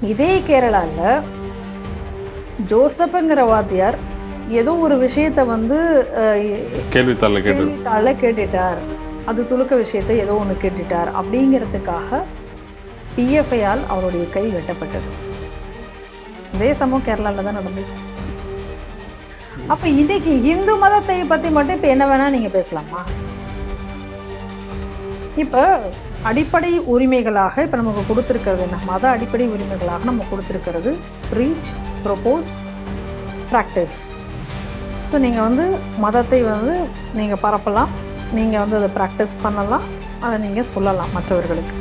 இதே கேரளாவில் ஜோசப்ங்கிற வாத்தியார் ஏதோ ஒரு விஷயத்தை வந்து கேள்வித்தாள கேட்டுட்டார், அது துலுக்க விஷயத்தை ஏதோ ஒன்று கேட்டுட்டார் அப்படிங்கிறதுக்காக பிஎஃப்ஐயால் அவருடைய கை வெட்டப்பட்டது. இதே சமயம் கேரளாவில் தான் நடந்தது. அப்போ இன்னைக்கு இந்து மதத்தை பற்றி மட்டும் இப்போ என்ன வேணால் நீங்கள் பேசலாமா? இப்போ அடிப்படை உரிமைகளாக இப்போ நமக்கு கொடுத்துருக்கிறது என்ன? மத அடிப்படை உரிமைகளாக நம்ம கொடுத்துருக்கிறது ப்ரீச், ப்ரொபோஸ், ப்ராக்டிஸ். ஸோ நீங்கள் வந்து மதத்தை வந்து நீங்கள் பரப்பலாம், நீங்கள் வந்து அதை ப்ராக்டிஸ் பண்ணலாம், அதை நீங்கள் சொல்லலாம் மற்றவர்களுக்கு.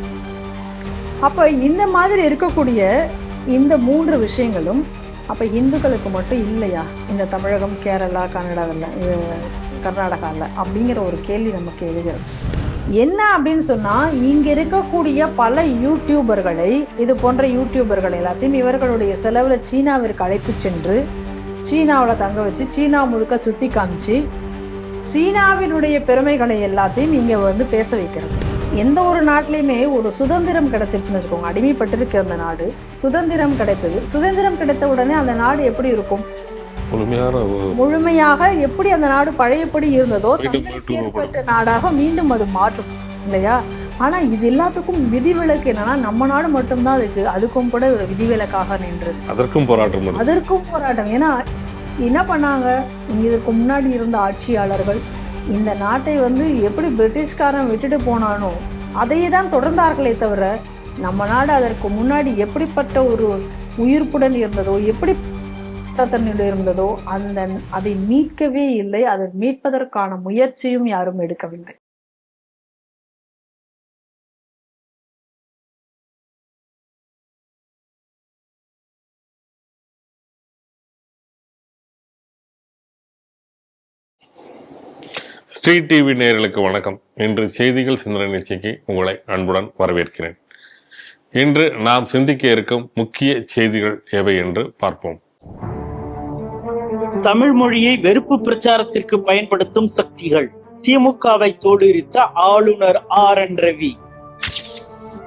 அப்போ இந்த மாதிரி இருக்கக்கூடிய இந்த 3 விஷயங்களும் அப்போ இந்துக்களுக்கு மட்டும் இல்லையா இந்த தமிழகம், கேரளா, கர்நாடகாவில் அப்படிங்கிற ஒரு கேள்வி நமக்கு எழுகிறது. என்ன அப்படின்னு சொன்னால், இங்கே இருக்கக்கூடிய பல யூடியூபர்களை, இது போன்ற யூடியூபர்கள் எல்லாத்தையும் இவர்களுடைய செலவில் சீனாவிற்கு அழைத்து சென்று சீனாவில் தங்க வச்சு சீனா முழுக்க சுற்றி காமிச்சு சீனாவினுடைய பெருமைகளை எல்லாத்தையும் இங்கே வந்து பேச வைக்கிறது. எந்த ஒரு நாட்டிலையுமே ஒரு சுதந்திரம் கிடைச்சிருச்சுன்னு வச்சுக்கோங்க, அடிமைப்பட்டிருக்க அந்த நாடு சுதந்திரம் கிடைத்தது. சுதந்திரம் கிடைத்த உடனே அந்த நாடு எப்படி இருக்கும்? முழுமையாக எப்படி அந்த நாடு பழையபடி இருந்ததோ ஏற்பட்ட நாடாக மீண்டும் அது மாற்றும் இல்லையா? ஆனால் இது எல்லாத்துக்கும் விதிவிலக்கு என்னன்னா, நம்ம நாடு மட்டும்தான் அதுக்கு, அதுக்கும் கூட ஒரு விதிவிலக்காக நின்றது. அதற்கும் போராட்டம். ஏன்னா என்ன பண்ணாங்க, இங்க இதுக்கு முன்னாடி இருந்த ஆட்சியாளர்கள் இந்த நாட்டை வந்து எப்படி பிரிட்டிஷ்காரன் விட்டுட்டு போனானோ அதையே தான் தொடர்ந்தார்களே தவிர, நம்ம நாடு அதற்கு முன்னாடி எப்படிப்பட்ட ஒரு உயிர்ப்புடன் இருந்ததோ, எப்படி தன்னிடம் இருந்ததோ அதை மீட்கவே இல்லை. அதை மீட்பதற்கான முயற்சியும் யாரும் எடுக்கவில்லை. ஸ்ரீ டிவி நேயர்களுக்கு வணக்கம். இன்று செய்திகள் சிந்தனை நிகழ்ச்சிக்கு உங்களை அன்புடன் வரவேற்கிறேன். இன்று நாம் சிந்திக்க இருக்கும் முக்கிய செய்திகள் எவை என்று பார்ப்போம். தமிழ் மொழியை வெறுப்பு பிரச்சாரத்திற்கு பயன்படுத்தும் சக்திகள். திமுகவை தோலுரித்த ஆளுநர் RN ரவி.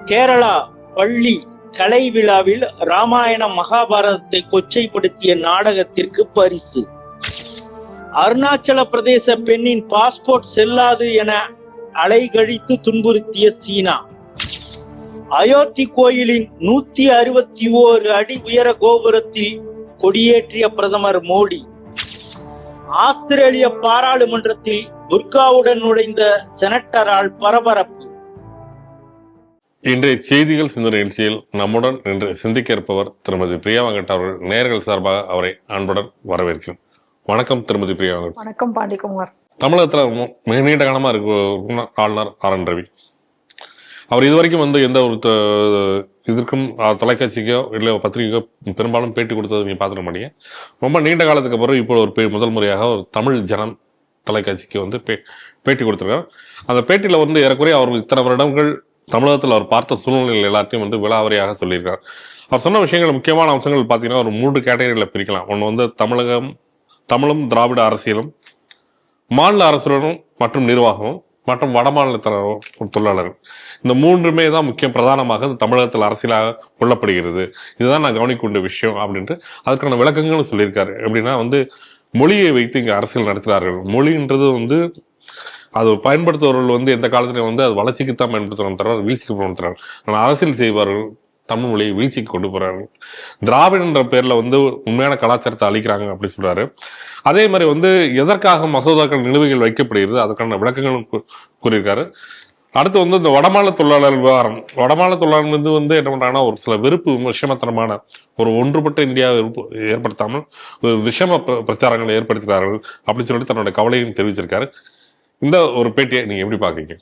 கேரளா பள்ளி கலை விழாவில் ராமாயண மகாபாரதத்தை கொச்சைப்படுத்திய நாடகத்திற்கு பரிசு. அருணாச்சல பிரதேச பெண்ணின் பாஸ்போர்ட் செல்லாது என அலைகழித்து துன்புறுத்திய சீனா. அயோத்தி கோயிலின் 161 அடி உயர கோபுரத்தில் கொடியேற்றிய பிரதமர் மோடி. ஆஸ்திரேலிய பாராளுமன்றத்தில் புர்காவுடன் நுழைந்த செனட்டரால் பரபரப்பு. இன்றைய செய்திகள் சிந்தனை நிகழ்ச்சியில் நம்முடன் இன்று சிந்திக்க இருப்பவர் திருமதி பிரியா வெங்கட் அவர்கள். நேயர்கள் சார்பாக அவரை அன்புடன் வரவேற்கிறோம். வணக்கம் திருமதி பிரியா வெங்கட். வணக்கம் பாண்டிகுமார். தமிழகத்துல மிக நீண்ட காலமா இருக்கு ஆளுநர் RN ரவி. அவர் இதுவரைக்கும் வந்து எந்த ஒரு இதற்கும் தொலைக்காட்சிக்கோ இல்லை பத்திரிகைக்கோ பெரும்பாலும் பேட்டி கொடுத்தது நீங்க பார்த்துக்க மாட்டீங்க. ரொம்ப நீண்ட காலத்துக்கு அப்புறம் இப்போ ஒரு முதல் முறையாக ஒரு தமிழ் ஜனம் தொலைக்காட்சிக்கு வந்து பேட்டி கொடுத்திருக்காரு. அந்த பேட்டியில வந்து ஏறக்குறைய அவர் இத்தனை வருடங்கள் தமிழகத்தில் அவர் பார்த்த சூழ்நிலைகள் எல்லாத்தையும் வந்து விலாவரியாக சொல்லியிருக்கார். அவர் சொன்ன விஷயங்கள், முக்கியமான அம்சங்கள் பார்த்தீங்கன்னா ஒரு 3 கேட்டகரியில் பிரிக்கலாம். ஒன்று வந்து தமிழும் திராவிட அரசியலும், மாநில அரசுடனும் மற்றும் நிர்வாகமும், மற்றும் வடமாநில தொழிலாளர்கள். இந்த 3மே தான் முக்கியம், பிரதானமாக தமிழகத்தில் அரசியலாக கொள்ளப்படுகிறது. இதுதான் நான் கவனிக்கொண்ட விஷயம் அப்படின்ட்டு அதுக்கான விளக்கங்களும் சொல்லியிருக்காரு. எப்படின்னா வந்து மொழியை வைத்து இங்கே அரசியல் நடத்துகிறார்கள். மொழின்றது வந்து அது பயன்படுத்துபவர்கள் வந்து எந்த காலத்திலையும் வந்து அது வளர்ச்சிக்குத்தான் பயன்படுத்துறாங்க தவிர வீழ்ச்சிக்கு பயன்படுத்துறாங்க. ஆனால் அரசியல் செய்வார்கள் தமிழ் மொழியை வீழ்ச்சிக்கு கொண்டு போறாங்க. திராவிடன்ற பேர்ல வந்து உண்மையான கலாச்சாரத்தை அழிக்கிறாங்க அப்படின்னு சொல்றாரு. அதே மாதிரி வந்து எதற்காக மசோதாக்கள் நிலுவைகள் வைக்கப்படுகிறது அதுக்கான விளக்கங்களும் கூறியிருக்காரு. அடுத்து வந்து இந்த வடமாநில தொழிலாளர் விவகாரம். வடமாநில தொழிலாளர் வந்து என்ன பண்றாங்கன்னா ஒரு சில வெறுப்பு விஷமத்தனமான ஒரு ஒன்றுபட்ட இந்தியாவை ஏற்படுத்தாமல் ஒரு விஷம பிரச்சாரங்களை ஏற்படுத்துகிறார்கள் அப்படின்னு சொல்லிட்டு தன்னோட கவலையும் தெரிவிச்சிருக்காரு. இந்த ஒரு பேட்டியை நீங்க எப்படி பாக்குறீங்க?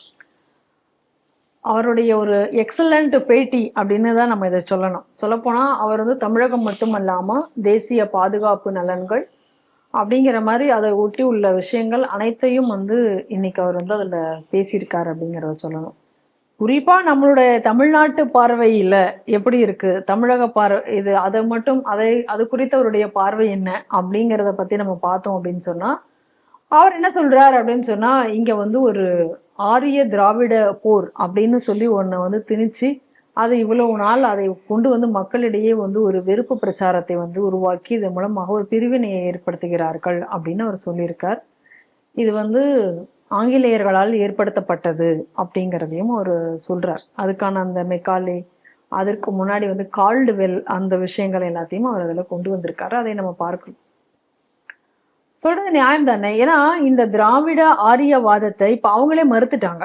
அவருடைய ஒரு எக்ஸலண்ட் பேட்டி அப்படின்னு தான் நம்ம இதை சொல்லணும். சொல்லப்போனால் அவர் வந்து தமிழகம் மட்டுமல்லாமல் தேசிய பாதுகாப்பு நலன்கள் அப்படிங்கிற மாதிரி அதை ஒட்டி உள்ள விஷயங்கள் அனைத்தையும் வந்து இன்னைக்கு அவர் வந்து அதில் பேசியிருக்காரு அப்படிங்கிறத சொல்லணும். குறிப்பாக நம்மளுடைய தமிழ்நாட்டு பார்வையில் எப்படி இருக்குது, தமிழக பார்வை இது, அது குறித்த அவருடைய பார்வை என்ன அப்படிங்கிறத பற்றி நம்ம பார்த்தோம் அப்படின்னு சொன்னால், அவர் என்ன சொல்றாரு அப்படின்னு சொன்னா, இங்க வந்து ஒரு ஆரிய திராவிட போர் அப்படின்னு சொல்லி ஒன்றை வந்து திணிச்சு அது இவ்வளவு நாள் அதை கொண்டு வந்து மக்களிடையே வந்து ஒரு வெறுப்பு பிரச்சாரத்தை வந்து உருவாக்கி இதன் மூலமாக ஒரு பிரிவினையை ஏற்படுத்துகிறார்கள் அப்படின்னு அவர் சொல்லியிருக்கார். இது வந்து ஆங்கிலேயர்களால் ஏற்படுத்தப்பட்டது அப்படிங்கிறதையும் அவர் சொல்றார். அதுக்கான அந்த மெக்காலே, அதற்கு முன்னாடி வந்து கால்டுவெல், அந்த விஷயங்கள் எல்லாத்தையும் அவர் அதில் கொண்டு வந்திருக்காரு. அதை நம்ம பார்க்கணும். சொல்றது நியாயம் தானே. ஏன்னா இந்த திராவிட ஆரியவாதத்தை இப்ப அவங்களே மறுத்துட்டாங்க.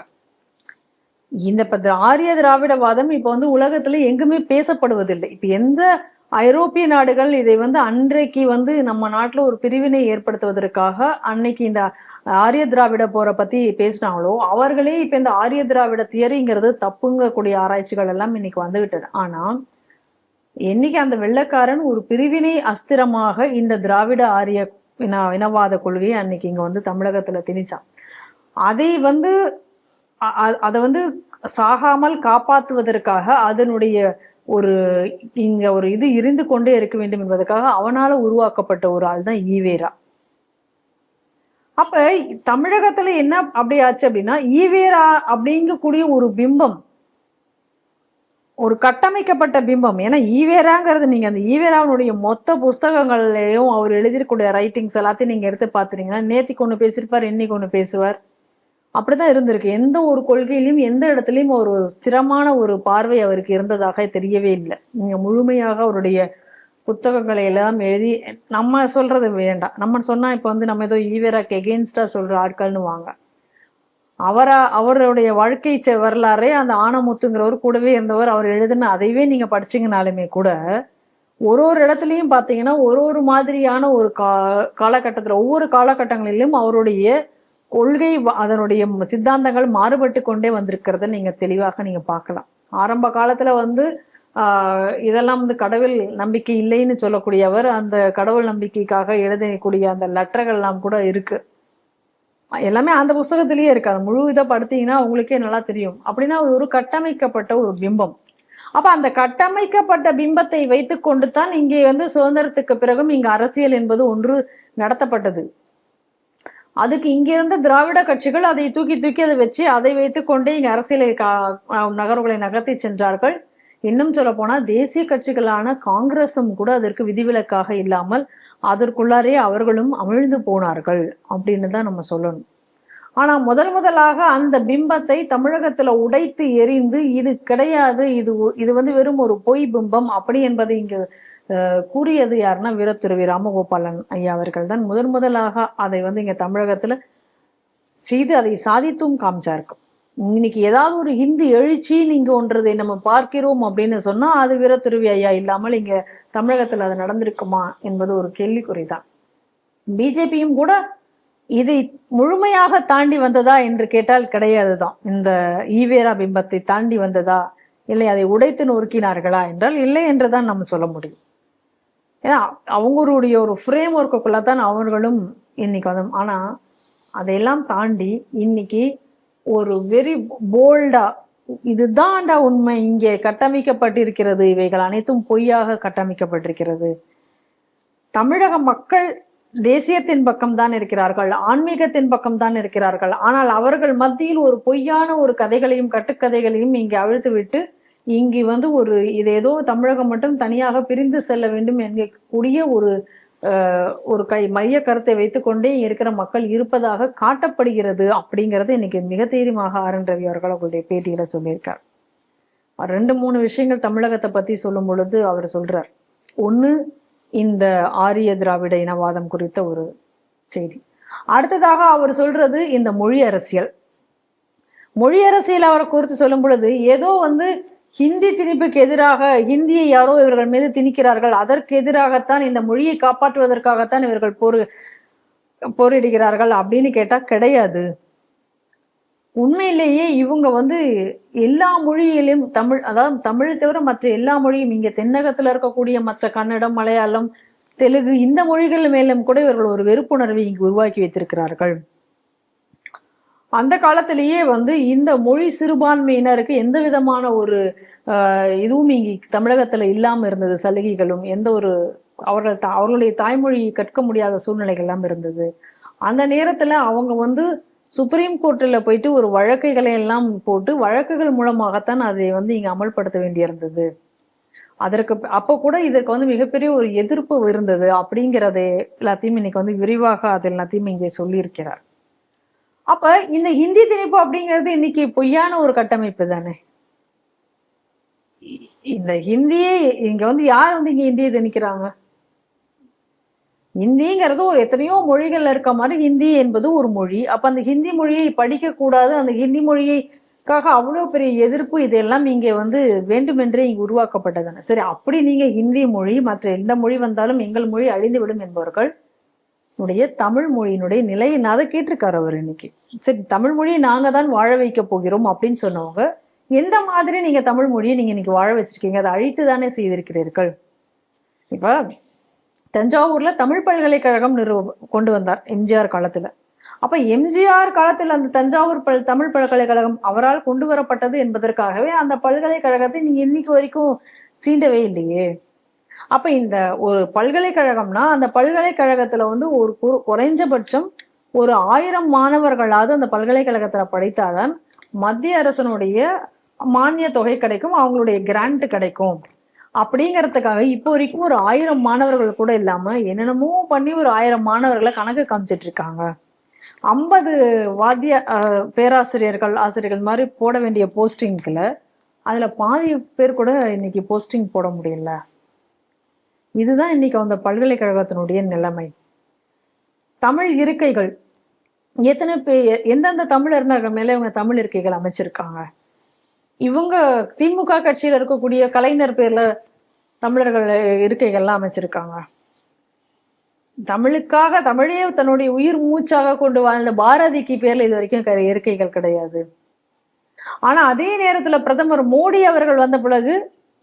இந்த ஆரிய திராவிடவாதம் இப்ப வந்து உலகத்துல எங்குமே பேசப்படுவதில்லை. இப்ப எந்த ஐரோப்பிய நாடுகள் இதை வந்து அன்றைக்கு வந்து நம்ம நாட்டுல ஒரு பிரிவினை ஏற்படுத்துவதற்காக அன்னைக்கு இந்த ஆரிய திராவிட போரை பத்தி பேசினாங்களோ, அவர்களே இப்ப இந்த ஆரிய திராவிட தியரிங்கிறது தப்புங்கக்கூடிய ஆராய்ச்சிகள் எல்லாம் இன்னைக்கு வந்துகிட்டது. ஆனா என்னைக்கு அந்த வெள்ளைக்காரன் ஒரு பிரிவினை அஸ்திரமாக இந்த திராவிட ஆரிய இனவாத கொள்கையை அன்னைக்கு இங்க வந்து தமிழகத்துல திணிச்சான். அதை வந்து அதை வந்து சாகாமல் காப்பாற்றுவதற்காக அதனுடைய ஒரு இங்க ஒரு இது இருந்து கொண்டே இருக்க வேண்டும் என்பதற்காக அவனால உருவாக்கப்பட்ட ஒரு ஆள் தான் ஈவேரா. அப்ப தமிழகத்துல என்ன அப்படி ஆச்சு அப்படின்னா, ஈவேரா அப்படிங்கக்கூடிய ஒரு பிம்பம், ஒரு கட்டமைக்கப்பட்ட பிம்பம். ஏன்னா ஈவேராங்கிறது நீங்க அந்த ஈவேராவுடைய மொத்த புஸ்தகங்கள்லயும் அவர் எழுதியிருக்கூடிய ரைட்டிங்ஸ் எல்லாத்தையும் நீங்க எடுத்து பாத்துட்டீங்கன்னா, நேத்திக்கு ஒண்ணு பேசியிருப்பார், இன்னைக்கு ஒண்ணு பேசுவார். அப்படிதான் இருந்திருக்கு. எந்த ஒரு கொள்கையிலையும் எந்த இடத்துலையும் ஒரு ஸ்திரமான ஒரு பார்வை அவருக்கு இருந்ததாக தெரியவே இல்லை. நீங்க முழுமையாக அவருடைய புத்தகங்களை எல்லாம் எழுதி நம்ம சொல்றது வேண்டாம். நம்ம சொன்னா இப்ப வந்து நம்ம ஏதோ ஈவேராக்கு எகெயின்ஸ்டா சொல்ற ஆட்கள்னு வாங்க. அவருடைய வாழ்க்கை வரலாறே அந்த ஆனமுத்துங்கிறவர் கூடவே இருந்தவர். அவர் எழுதுன அதைவே நீங்க படிச்சீங்கனாலுமே கூட ஒரு இடத்துலையும் பாத்தீங்கன்னா ஒரு மாதிரியான ஒரு காலகட்டத்துல ஒவ்வொரு காலகட்டங்களிலும் அவருடைய கொள்கை, அதனுடைய சித்தாந்தங்கள் மாறுபட்டு கொண்டே வந்திருக்கிறத நீங்க தெளிவாக நீங்க பார்க்கலாம். ஆரம்ப காலத்துல வந்து இதெல்லாம் வந்து கடவுள் நம்பிக்கை இல்லைன்னு சொல்லக்கூடியவர் அந்த கடவுள் நம்பிக்கைக்காக எழுதக்கூடிய அந்த லெட்டர்கள் எல்லாம் கூட இருக்கு. எல்லாமே அந்த புஸ்தகத்திலேயே இருக்கு. அது முழு இதை படுத்தீங்கன்னா உங்களுக்கே நல்லா தெரியும். அப்படின்னா ஒரு கட்டமைக்கப்பட்ட ஒரு பிம்பம். அப்ப அந்த கட்டமைக்கப்பட்ட பிம்பத்தை வைத்து கொண்டு தான் இங்கே வந்து சுதந்திரத்துக்கு பிறகும் இங்க அரசியல் என்பது ஒன்று நடத்தப்பட்டது. அதுக்கு இங்க இருந்த திராவிட கட்சிகள் அதை தூக்கி அதை வச்சு அதை வைத்துக் கொண்டே இங்க அரசியலை நகர்வுகளை நகர்த்தி சென்றார்கள். இன்னும் சொல்ல போனா தேசிய கட்சிகளான காங்கிரசும் கூட அதற்கு விதிவிலக்காக இல்லாமல் அதற்குள்ளாரே அவர்களும் அமிழ்ந்து போனார்கள் அப்படின்னு தான் நம்ம சொல்லணும். ஆனா முதலாக அந்த பிம்பத்தை தமிழகத்துல உடைத்து எரிந்து இது கிடையாது, இது வந்து வெறும் ஒரு பொய் பிம்பம் அப்படி என்பதை இங்கு கூறியது யாருன்னா வீரத்துறவி ராமகோபாலன் ஐயா அவர்கள் தான் முதலாக அதை வந்து இங்க தமிழகத்துல செய்து அதை சாதித்தும் காமிச்சாருக்கும். இன்னைக்கு ஏதாவது ஒரு இந்து எழுச்சி நீங்க ஒன்றதை நம்ம பார்க்கிறோம் அப்படின்னு சொன்னா அது வீரத்துறவி ஐயா இல்லாமல் இங்க தமிழகத்துல அது நடந்திருக்குமா என்பது ஒரு கேள்விக்குறிதான். பிஜேபியும் கூட இதை முழுமையாக தாண்டி வந்ததா என்று கேட்டால் கிடையாதுதான். இந்த ஈவேரா பிம்பத்தை தாண்டி வந்ததா, இல்லை அதை உடைத்து நொறுக்கினார்களா என்றால் இல்லை என்றுதான் நம்ம சொல்ல முடியும். ஏன்னா அவங்களுடைய ஒரு ஃப்ரேம் ஒர்க்குள்ள தான் அவர்களும் இன்னைக்கு வந்து, ஆனா அதையெல்லாம் தாண்டி இன்னைக்கு ஒரு வெரி போல்டா இதுதான்டா உண்மை, இங்கே கட்டமைக்கப்பட்டிருக்கிறது, இவைகள் அனைத்தும் பொய்யாக கட்டமைக்கப்பட்டிருக்கிறது, தமிழக மக்கள் தேசியத்தின் பக்கம் தான் இருக்கிறார்கள், ஆன்மீகத்தின் பக்கம் தான் இருக்கிறார்கள், ஆனால் அவர்கள் மத்தியில் ஒரு பொய்யான ஒரு கதைகளையும் கட்டுக்கதைகளையும் இங்கே அவிழ்த்து விட்டு இங்கு வந்து இது ஏதோ தமிழகம் மட்டும் தனியாக பிரிந்து செல்ல வேண்டும் என்கக்கூடிய ஒரு மைய கருத்தை வைத்துக்கொண்டே இருக்கிற மக்கள் இருப்பதாக காட்டப்படுகிறது அப்படிங்கிறது இன்னைக்கு மிக தீர்மாக ஆர்.என். ரவி அவர்கள் அவர்களுடைய பேட்டியில சொல்லியிருக்கார். 2-3 விஷயங்கள் தமிழகத்தை பத்தி சொல்லும் பொழுது அவர் சொல்றார். ஒண்ணு, இந்த ஆரிய திராவிட இனவாதம் குறித்த ஒரு செய்தி. அடுத்ததாக அவர் சொல்றது இந்த மொழி அரசியல். மொழி அரசியல் அவரை குறித்து சொல்லும் பொழுது ஏதோ வந்து ஹிந்தி திணிப்புக்கு எதிராக, ஹிந்தியை யாரோ இவர்கள் மீது திணிக்கிறார்கள், அதற்கு எதிராகத்தான், இந்த மொழியை காப்பாற்றுவதற்காகத்தான் இவர்கள் போரிடுகிறார்கள் அப்படின்னு கேட்டா கிடையாது. உண்மையிலேயே இவங்க வந்து எல்லா மொழியிலும் அதாவது தமிழை தவிர மற்ற எல்லா மொழியும், இங்க தென்னகத்துல இருக்கக்கூடிய மற்ற கன்னடம், மலையாளம், தெலுங்கு, இந்த மொழிகள் மேலும் கூட இவர்கள் ஒரு வெறுப்புணர்வை இங்கு உருவாக்கி வைத்திருக்கிறார்கள். அந்த காலத்திலேயே வந்து இந்த மொழி சிறுபான்மையினருக்கு எந்த விதமான ஒரு இதுவும் இங்கு தமிழகத்துல இல்லாம இருந்தது, சலுகைகளும் எந்த ஒரு அவர்களுடைய தாய்மொழி கற்க முடியாத சூழ்நிலைகள் எல்லாம் இருந்தது. அந்த நேரத்துல அவங்க வந்து சுப்ரீம் கோர்ட்டில் போயிட்டு ஒரு வழக்குகளை எல்லாம் போட்டு வழக்குகள் மூலமாகத்தான் அதை வந்து இங்க அமல்படுத்த வேண்டியிருந்தது. அதற்கு அப்போ கூட இதற்கு வந்து மிகப்பெரிய ஒரு எதிர்ப்பு இருந்தது அப்படிங்கிறத எல்லாத்தையும் இன்னைக்கு வந்து விரிவாக அது எல்லாத்தையும் இங்கே சொல்லியிருக்கிறார். அப்ப இந்த ஹிந்தி திணிப்பு அப்படிங்கிறது இன்னைக்கு பொய்யான ஒரு கட்டமைப்பு தானே. இந்த ஹிந்தியே இங்க வந்து யார் வந்து இங்க ஹிந்தியை திணிக்கிறாங்க? ஹிந்திங்கிறது ஒரு எத்தனையோ மொழிகள்ல இருக்க மாதிரி ஹிந்தி என்பது ஒரு மொழி. அப்ப அந்த ஹிந்தி மொழியை படிக்க கூடாது, அந்த ஹிந்தி மொழியைக்காக அவ்வளவு பெரிய எதிர்ப்பு, இதெல்லாம் இங்க வந்து வேண்டுமென்றே இங்க உருவாக்கப்பட்டதானே. சரி, அப்படி நீங்க ஹிந்தி மொழி மற்ற எந்த மொழி வந்தாலும் எங்கள் மொழி அழிந்துவிடும் என்பவர்கள் தமிழ் மொழியினுடைய நிலையை அதை கேட்டிருக்காரு அவர் இன்னைக்கு. சரி, தமிழ் மொழியை நாங்க தான் வாழ வைக்க போகிறோம் அப்படின்னு சொன்னவங்க எந்த மாதிரி நீங்க தமிழ் மொழியை நீங்க இன்னைக்கு வாழ வச்சிருக்கீங்க? அதை அழித்து தானே செய்திருக்கிறீர்கள். இப்ப தஞ்சாவூர்ல தமிழ் பல்கலைக்கழகம் கொண்டு வந்தார் எம்ஜிஆர் காலத்துல. அப்ப எம்ஜிஆர் காலத்துல அந்த தஞ்சாவூர் தமிழ் பல்கலைக்கழகம் அவரால் கொண்டு வரப்பட்டது என்பதற்காகவே அந்த பல்கலைக்கழகத்தை நீங்க இன்னைக்கு வரைக்கும் சீண்டவே இல்லையே. அப்ப இந்த ஒரு பல்கலைக்கழகம்னா அந்த பல்கலைக்கழகத்துல வந்து ஒரு குறைஞ்சபட்சம் ஒரு 1000 மாணவர்களாவது அந்த பல்கலைக்கழகத்துல படித்தாதான் மத்திய அரசனுடைய மானிய தொகை கிடைக்கும், அவங்களுடைய கிராண்ட் கிடைக்கும். அப்படிங்கிறதுக்காக இப்போ வரைக்கும் ஒரு 1000 மாணவர்கள் கூட இல்லாம என்னென்னமோ பண்ணி ஒரு 1000 மாணவர்களை கணக்கு காமிச்சிட்டு இருக்காங்க. 50 பேராசிரியர்கள் ஆசிரியர்கள் மாதிரி போட வேண்டிய போஸ்டிங்ல அதுல பாதி பேர் கூட இன்னைக்கு போஸ்டிங் போட முடியல. இதுதான் இன்னைக்கு அந்த பல்கலைக்கழகத்தினுடைய நிலைமை. தமிழ் இருக்கைகள் எத்தனை பேர், எந்தெந்த தமிழறிஞர்கள் மேல இவங்க தமிழ் இருக்கைகள் அமைச்சிருக்காங்க? இவங்க திமுக கட்சியில இருக்கக்கூடிய கலைஞர் பேர்ல தமிழர்கள் இருக்கைகள்லாம் அமைச்சிருக்காங்க. தமிழுக்காக தமிழே தன்னுடைய உயிர் மூச்சாக கொண்டு வாழ்ந்த பாரதிக்கு பேர்ல இது வரைக்கும் இருக்கைகள் கிடையாது. ஆனா அதே நேரத்துல பிரதமர் மோடி அவர்கள் வந்த பிறகு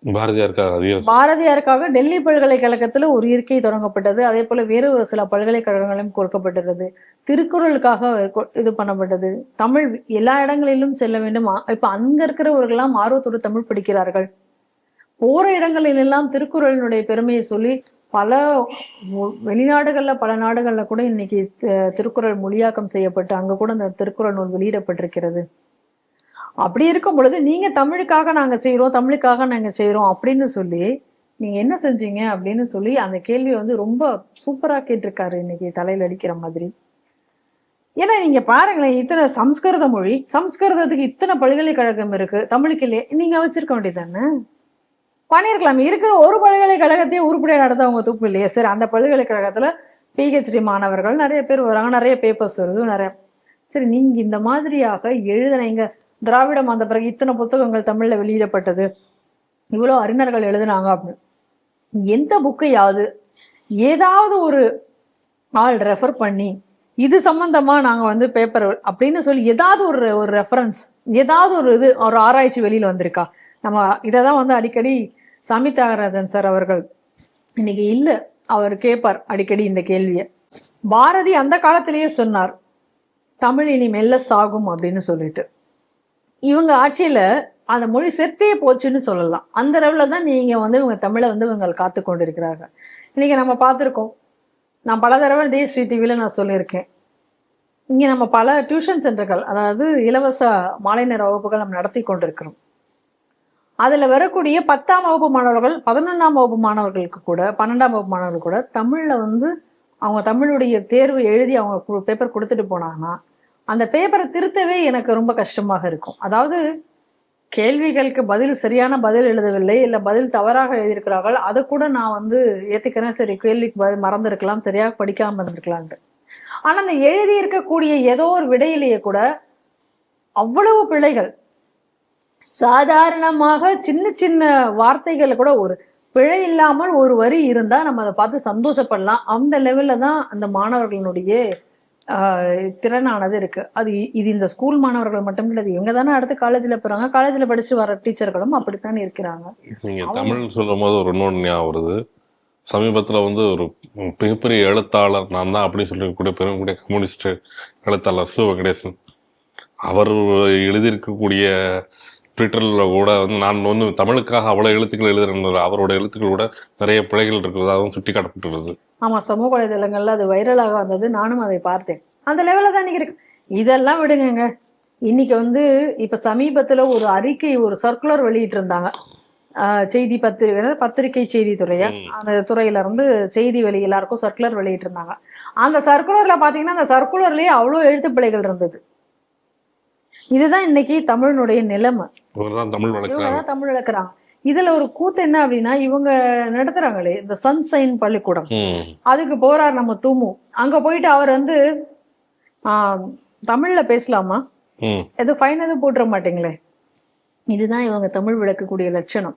பாரதியாருக்காக டெல்லி பல்கலைக்கழகத்துல ஒரு இருக்கை தொடங்கப்பட்டது. அதே போல வேறு ஒரு சில பல்கலைக்கழகங்களும் கொடுக்கப்பட்டது. திருக்குறளுக்காக இது பண்ணப்பட்டது. தமிழ் எல்லா இடங்களிலும் செல்ல வேண்டும். இப்ப அங்க இருக்கிறவர்கள்லாம் ஆர்வத்தோடு தமிழ் படிக்கிறார்கள். போற இடங்களிலெல்லாம் திருக்குறளினுடைய பெருமையை சொல்லி பல வெளிநாடுகள்ல பல நாடுகள்ல கூட இன்னைக்கு திருக்குறள் மொழியாக்கம் செய்யப்பட்டு அங்க கூட அந்த திருக்குறள் நூல் வெளியிடப்பட்டிருக்கிறது. அப்படி இருக்கும் பொழுது நீங்க தமிழுக்காக நாங்க செய்யறோம், தமிழுக்காக நாங்க செய்யறோம் அப்படின்னு சொல்லி நீங்க என்ன செஞ்சீங்க அப்படின்னு சொல்லி அந்த கேள்வி வந்து ரொம்ப சூப்பரா கேட்டிருக்காரு இன்னைக்கு தலையில அடிக்கிற மாதிரி. ஏன்னா நீங்க பாருங்களேன், இத்தனை சம்ஸ்கிருத மொழி, சம்ஸ்கிருதத்துக்கு இத்தனை பல்கலைக்கழகம் இருக்கு, தமிழுக்கு இல்லையே, நீங்க வச்சிருக்க வேண்டியதானே, பண்ணிருக்கலாம். இருக்கிற ஒரு பல்கலைக்கழகத்தையே உருப்படியா நடத்த அவங்க துப்பு இல்லையே. சரி, அந்த பல்கலைக்கழகத்துல PhD மாணவர்கள் நிறைய பேர் வராங்க, நிறைய பேப்பர்ஸ் வருது, நிறைய. சரி, நீங்க இந்த மாதிரியாக எழுதுனீங்க. திராவிடம் வந்த பிறகு இத்தனை புத்தகங்கள் தமிழ்ல வெளியிடப்பட்டது, இவ்வளவு அறிஞர்கள் எழுதுனாங்க அப்படின்னு எந்த புக்கையாவது ஏதாவது ஒரு ஆள் ரெஃபர் பண்ணி இது சம்பந்தமா நாங்க வந்து பேப்பர் அப்படின்னு சொல்லி ஏதாவது ஒரு ரெஃபரன்ஸ், ஏதாவது ஒரு ஆராய்ச்சி வெளியில வந்திருக்கா? நம்ம இதைதான் வந்து அடிக்கடி சாமி தியாகராஜன் சார் அவர்கள் இன்னைக்கு இல்ல, அவர் கேட்பார் அடிக்கடி இந்த கேள்வியை. பாரதி அந்த காலத்திலேயே சொன்னார், தமிழ் இனி மெல்ல சாகும் அப்படின்னு சொல்லிட்டு. இவங்க ஆட்சியில அந்த மொழி செத்தே போச்சுன்னு சொல்லலாம். அந்த அளவுல தான் நீங்க வந்து இவங்க தமிழை வந்து இவங்க காத்து கொண்டு இருக்கிறாங்க. இன்னைக்கு நம்ம பார்த்துருக்கோம். நான் பல தடவை தேஸ்ரீ டிவியில நான் சொல்லியிருக்கேன், இங்க நம்ம பல டியூஷன் சென்டர்கள், அதாவது இலவச மாலை நேர வகுப்புகள் நம்ம நடத்தி கொண்டிருக்கிறோம். அதுல வரக்கூடிய 10ஆம் வகுப்பு மாணவர்கள், 11ஆம் வகுப்பு மாணவர்களுக்கு கூட, 12ஆம் வகுப்பு மாணவர்கள் கூட தமிழ்ல வந்து அவங்க தமிழுடைய தேர்வு எழுதி அவங்க பேப்பர் கொடுத்துட்டு போனாங்கன்னா அந்த பேப்பரை திருத்தவே எனக்கு ரொம்ப கஷ்டமாக இருக்கும். அதாவது கேள்விகளுக்கு சரியான பதில் எழுதவில்லை, இல்லை பதில் தவறாக எழுதியிருக்கிறார்கள், அதை கூட நான் வந்து ஏத்துக்கிறேன். சரி, கேள்விக்கு பதில் மறந்துருக்கலாம், சரியாக படிக்காம இருந்திருக்கலான்ட்டு. ஆனா அந்த எழுதி இருக்கக்கூடிய ஏதோ ஒரு விடையிலேயே கூட அவ்வளவு பிழைகள். சாதாரணமாக சின்ன சின்ன வார்த்தைகள் கூட ஒரு பிழை இல்லாமல் ஒரு வரி இருந்தா நம்ம அதை பார்த்து சந்தோஷப்படலாம். அந்த லெவல்ல தான் அந்த மாணவர்களுடைய திறனானது இருக்கு. இது இந்த ஸ்கூல் மாணவர்கள் மட்டும் கிடையாது, இவங்க தானே அடுத்து காலேஜ்ல போறாங்க, காலேஜ்ல படிச்சு வர டீச்சர்களும் அப்படித்தான் இருக்கிறாங்க. நீங்க தமிழ் சொல்லும் போது ஒரு இன்னொன்று ஞாபகம் வருது. சமீபத்துல வந்து ஒரு மிகப்பெரிய எழுத்தாளர், நான் தான் அப்படின்னு சொல்லக்கூடிய பெருமைக்கூடிய கம்யூனிஸ்ட் எழுத்தாளர் சு வெங்கடேசன், அவர் எழுதியிருக்கக்கூடிய ட்விட்டர்ல கூட வந்து நான் வந்து தமிழுக்காக அவ்வளவு எழுத்துக்கள் எழுதுறேன், அவரோட எழுத்துக்கள் கூட நிறைய பிழைகள் இருக்கிறதாகவும் சுட்டி காட்டப்பட்டுள்ளது. ஆமா, சமூக வலைதளங்கள்ல அது வைரலாக வந்தது, நானும் அதை பார்த்தேன். அந்த லெவல்ல தான் இருக்கு. இதெல்லாம் விடுங்க. இன்னைக்கு வந்து இப்ப சமீபத்துல ஒரு அறிக்கை, ஒரு சர்க்குலர் வெளியிட்டு இருந்தாங்க. செய்தி பத்திரிகை செய்தி துறையா, அந்த துறையில இருந்து செய்தி எல்லாருக்கும் சர்க்குலர் வெளியிட்டு இருந்தாங்க. அந்த சர்க்குலர்ல பாத்தீங்கன்னா அந்த சர்க்குலர்லயே அவ்வளவு எழுத்துப்பிழைகள் இருந்தது. இதுதான் இன்னைக்கு தமிழனுடைய நிலைமை. இவங்கதான் தமிழ் வளர்க்குறாங்க. இதுல ஒரு கூத்து என்ன அப்படின்னா, இவங்க நடத்துறாங்களே இந்த சன்சைன் பள்ளிக்கூடம், அதுக்கு போறார் நம்ம தூமு. அங்க போயிட்டு அவர் வந்து தமிழ்ல பேசலாமா, எதுவும் ஃபைன் எதுவும் போட்டுற மாட்டீங்களே. இதுதான் இவங்க தமிழ் விளக்கக்கூடிய லட்சணம்.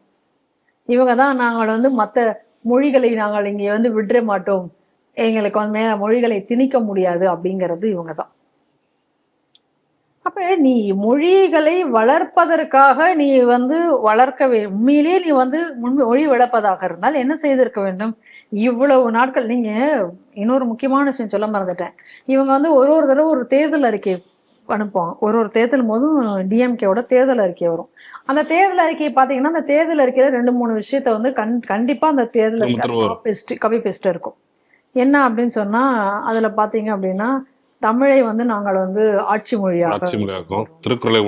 இவங்க தான் நாங்கள் வந்து மற்ற மொழிகளை நாங்கள் இங்கே வந்து விட்டுற மாட்டோம், எங்களுக்கு வந்து மேல மொழிகளை திணிக்க முடியாது அப்படிங்கிறது இவங்க தான். அப்ப நீ மொழிகளை வளர்ப்பதற்காக நீ வந்து உண்மையிலேயே நீ வந்து மொழி வளர்ப்பதாக இருந்தால் என்ன செய்திருக்க வேண்டும்? இவ்வளவு நாட்கள் நீங்க இன்னொரு முக்கியமான விஷயம் சொல்ல மறந்துட்டேன். இவங்க வந்து ஒரு தடவை ஒரு தேர்தல் அறிக்கை அனுப்புவாங்க. ஒரு தேர்தல் போதும் டிஎம்கேவோட தேர்தல் அறிக்கை வரும். அந்த தேர்தல் அறிக்கையை பாத்தீங்கன்னா அந்த தேர்தல் அறிக்கையில 2-3 விஷயத்த வந்து கண்டிப்பா அந்த தேர்தல் அறிக்கை கபி பெஸ்ட் இருக்கும். என்ன அப்படின்னு சொன்னா, அதுல பாத்தீங்க அப்படின்னா தமிழை வந்து நாங்கள் வந்து ஆட்சி மொழியாக்கும், திருக்குறளை